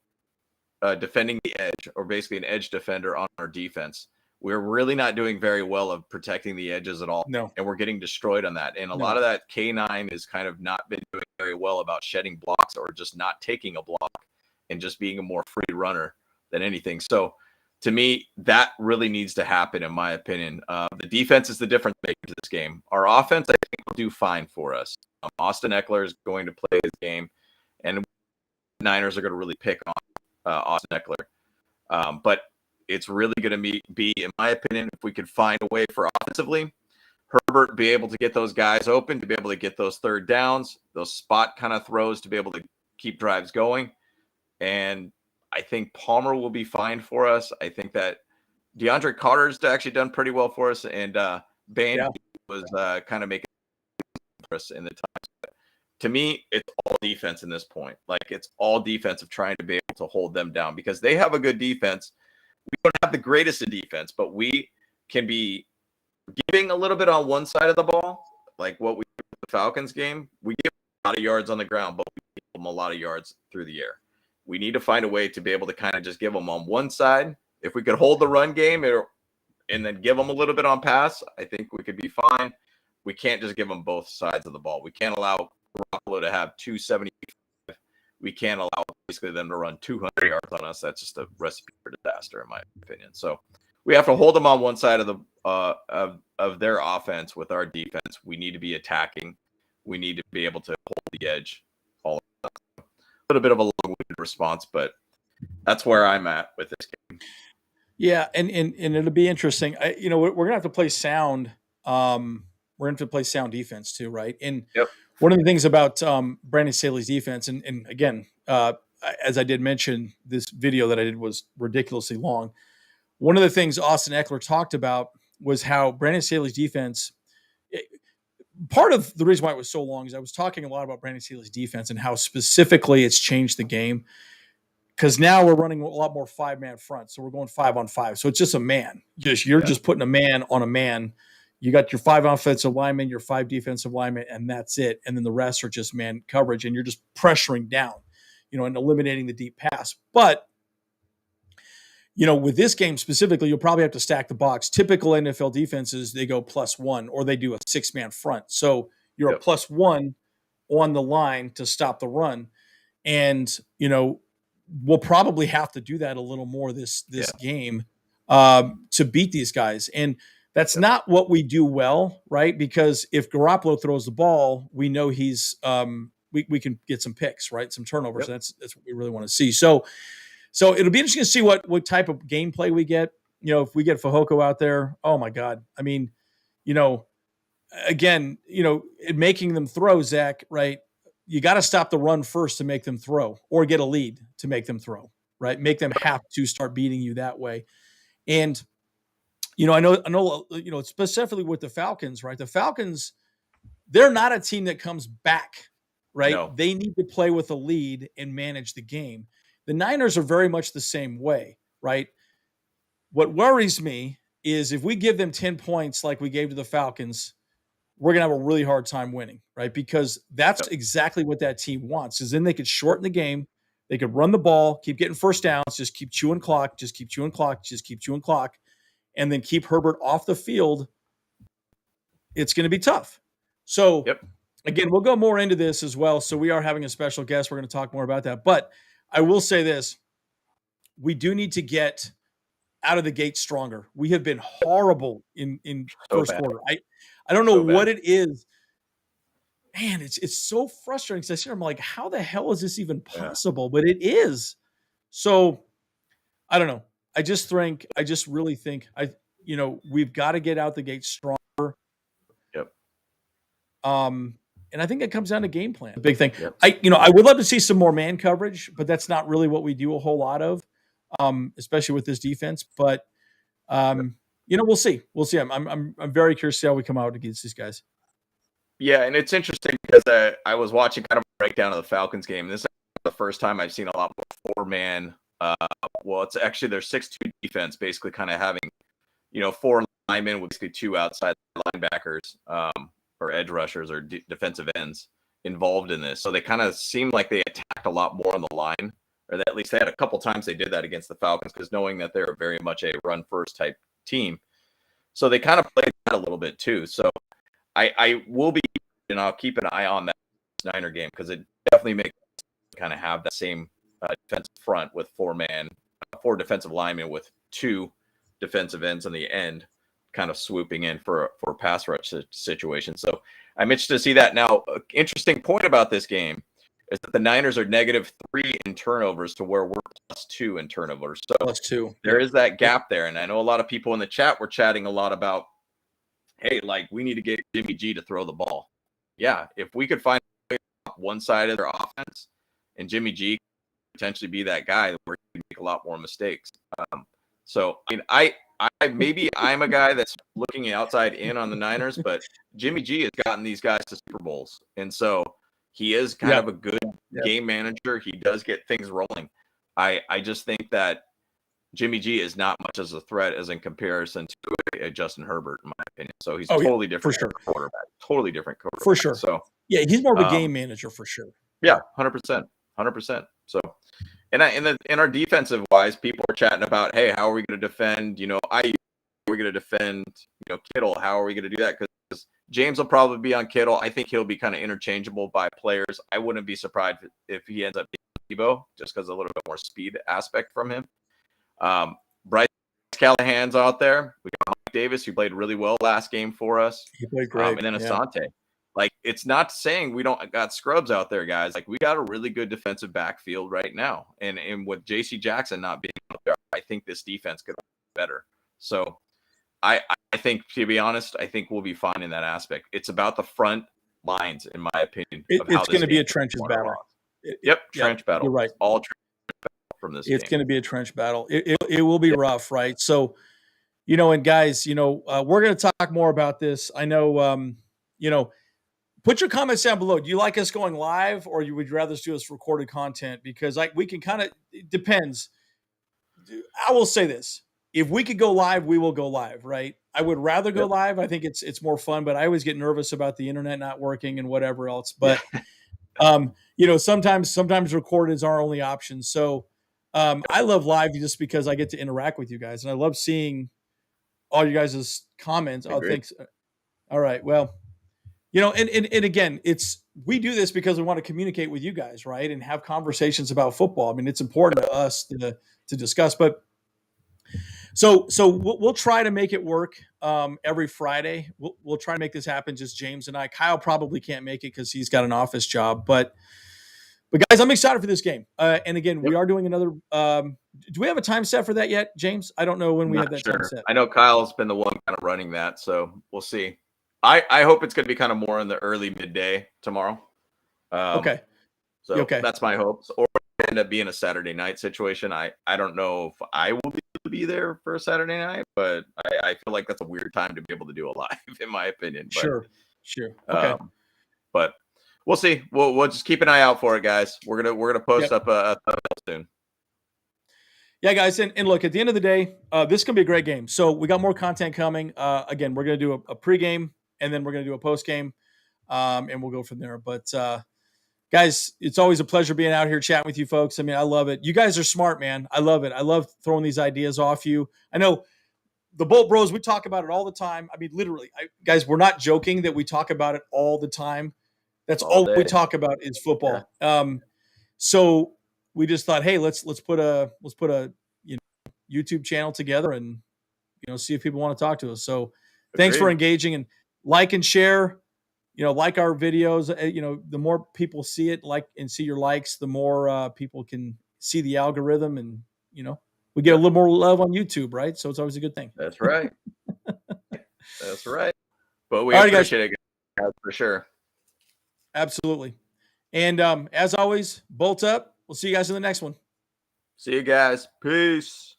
defending the edge, or basically an edge defender on our defense. We're really not doing very well of protecting the edges at all. No. And we're getting destroyed on that. And a lot of that K9 has kind of not been doing very well about shedding blocks, or just not taking a block and just being a more free runner than anything. So to me, that really needs to happen, in my opinion. The defense is the difference maker to this game. Our offense, I think, will do fine for us. Austin Eckler is going to play his game, and the Niners are going to really pick on Austin Eckler. But it's really going to be, in my opinion, if we could find a way for offensively, Herbert be able to get those guys open, to be able to get those third downs, those spot kind of throws, to be able to keep drives going. And I think Palmer will be fine for us. I think that DeAndre Carter's actually done pretty well for us, and Band was kind of making us in the times. But to me, it's all defense in this point. Like, it's all defense of trying to be able to hold them down, because they have a good defense. We don't have the greatest of defense, but we can be giving a little bit on one side of the ball, like what we did with the Falcons game. We give a lot of yards on the ground, but we give them a lot of yards through the air. We need to find a way to be able to kind of just give them on one side. If we could hold the run game and then give them a little bit on pass, I think we could be fine. We can't just give them both sides of the ball. We can't allow Garoppolo to have 275. We can't allow basically them to run 200 yards on us. That's just a recipe for disaster, in my opinion. So we have to hold them on one side of the of their offense with our defense. We need to be attacking. We need to be able to hold the edge. All of that. A little bit of a long-winded response, but that's where I'm at with this game. Yeah, and it'll be interesting. We're gonna have to play sound. We're gonna have to play sound defense too, right? And one of the things about Brandon Staley's defense, and again, as I did mention, this video that I did was ridiculously long. One of the things Austin Eckler talked about was how Brandon Staley's defense. Part of the reason why it was so long is I was talking a lot about Brandon Staley's defense and how specifically it's changed the game. Because now we're running a lot more 5-man front. So we're going 5-on-5. So it's just a man. You're just putting a man on a man. You got your 5 offensive linemen, your 5 defensive linemen, and that's it. And then the rest are just man coverage, and you're just pressuring down, and eliminating the deep pass. But, with this game specifically, you'll probably have to stack the box. Typical NFL defenses, they go +1, or they do a 6-man front. So you're a +1 on the line to stop the run. And, we'll probably have to do that a little more this game to beat these guys. And that's not what we do well, right? Because if Garoppolo throws the ball, we know he's we can get some picks, right? Some turnovers. That's what we really want to see. So it'll be interesting to see what type of gameplay we get. If we get Fehoko out there, oh my God. I mean, again, making them throw, Zach, right? You got to stop the run first to make them throw, or get a lead to make them throw, right? Make them have to start beating you that way. And, I know, specifically with the Falcons, right? The Falcons, they're not a team that comes back, right? No. They need to play with a lead and manage the game. The Niners are very much the same way, right? What worries me is if we give them 10 points like we gave to the Falcons, we're going to have a really hard time winning, right? Because that's exactly what that team wants, is then they could shorten the game. They could run the ball, keep getting first downs, just keep chewing clock. and then keep Herbert off the field, it's going to be tough. So, again, we'll go more into this as well. So we are having a special guest. We're going to talk more about that. But I will say this. We do need to get out of the gate stronger. We have been horrible in first quarter. I don't know what it is. Man, it's so frustrating because I see I'm like, how the hell is this even possible? But it is. So I don't know. I just really think we've got to get out the gate stronger. Yep. And I think it comes down to game plan. The big thing. Yep. I would love to see some more man coverage, but that's not really what we do a whole lot of, especially with this defense. But we'll see. We'll see. I'm very curious to see how we come out against these guys. Yeah, and it's interesting because I was watching kind of a breakdown of the Falcons game. This is the first time I've seen a lot more four-man. It's actually their 6-2 defense, basically kind of having, four linemen with basically two outside linebackers or edge rushers or defensive ends involved in this. So they kind of seemed like they attacked a lot more on the line, or at least they had a couple times they did that against the Falcons because knowing that they're very much a run-first type team. So they kind of played that a little bit too. So I will be, and I'll keep an eye on that Niner game because it definitely makes kind of have that same defensive front with four defensive linemen with two defensive ends on the end, kind of swooping in for pass rush situation. So I'm interested to see that. Now, interesting point about this game is that the Niners are -3 in turnovers to where we're +2 in turnovers. So +2. There is that gap there. And I know a lot of people in the chat were chatting a lot about, hey, like we need to get Jimmy G to throw the ball. Yeah, if we could find one side of their offense and Jimmy G could potentially be that guy where he can make a lot more mistakes. So I mean, maybe I'm a guy that's looking outside in on the Niners, but Jimmy G has gotten these guys to Super Bowls. And so he is kind of a good game manager. He does get things rolling. I just think that Jimmy G is not much as a threat as in comparison to a Justin Herbert, in my opinion. So he's totally different quarterback. Totally different quarterback. For sure. So yeah, he's more of a game manager for sure. Yeah, 100%. So, and in our defensive wise, people are chatting about, hey, how are we going to defend? How are we going to defend? Kittle. How are we going to do that? Because James will probably be on Kittle. I think he'll be kind of interchangeable by players. I wouldn't be surprised if he ends up being Debo, just because a little bit more speed aspect from him. Bryce Callahan's out there. We got Mike Davis, who played really well last game for us. He played great. And then Asante. Like, it's not saying we don't got scrubs out there, guys. Like, we got a really good defensive backfield right now. And with J.C. Jackson not being out there, I think this defense could be better. So I think, to be honest, I think we'll be fine in that aspect. It's about the front lines, in my opinion. It's going to be a trenches battle. Trench battle. You're right. All trench battle from this game. It's going to be a trench battle. It will be rough, right? So, and guys, we're going to talk more about this. I know, put your comments down below. Do you like us going live, or would you rather do us recorded content? Because we can kind of, it depends. I will say this. If we could go live, we will go live, right? I would rather go live. I think it's more fun, but I always get nervous about the internet not working and whatever else. But, sometimes recorded is our only option. So I love live just because I get to interact with you guys. And I love seeing all you guys' comments. Oh, thanks. All right. Well, and again, we do this because we want to communicate with you guys, right? And have conversations about football. I mean, it's important to us to discuss, but so we'll try to make it work every Friday. We'll try to make this happen. Just James and I. Kyle probably can't make it because he's got an office job, but guys, I'm excited for this game. And again, we are doing another. Do we have a time set for that yet, James? I don't know when we have that time set. I know Kyle's been the one kind of running that, so we'll see. I hope it's going to be kind of more in the early midday tomorrow. Okay. So that's my hopes. Or end up being a Saturday night situation. I don't know if I will be able to be there for a Saturday night, but I feel like that's a weird time to be able to do a live, in my opinion. But, sure. Okay. But we'll see. We'll just keep an eye out for it, guys. We're gonna post up a thumbnail soon. Yeah, guys, and look, at the end of the day, this is going to be a great game. So we got more content coming. Again, we're going to do a pregame, and then we're going to do a postgame, and we'll go from there. But, guys, it's always a pleasure being out here chatting with you folks. I mean, I love it. You guys are smart, man. I love it. I love throwing these ideas off you. I know the Bolt Bros, we talk about it all the time. I mean, literally, guys, we're not joking that we talk about it all the time. That's all we talk about is football. Yeah. So we just thought, hey, let's put a YouTube channel together and see if people want to talk to us. So thanks for engaging, and like and share. Like our videos. The more people see it, like and see your likes, the more people can see the algorithm, and we get a little more love on YouTube, right? So it's always a good thing. That's right. That's right. But we appreciate it, guys, for sure. Absolutely. And as always, bolt up. We'll see you guys in the next one. See you guys. Peace.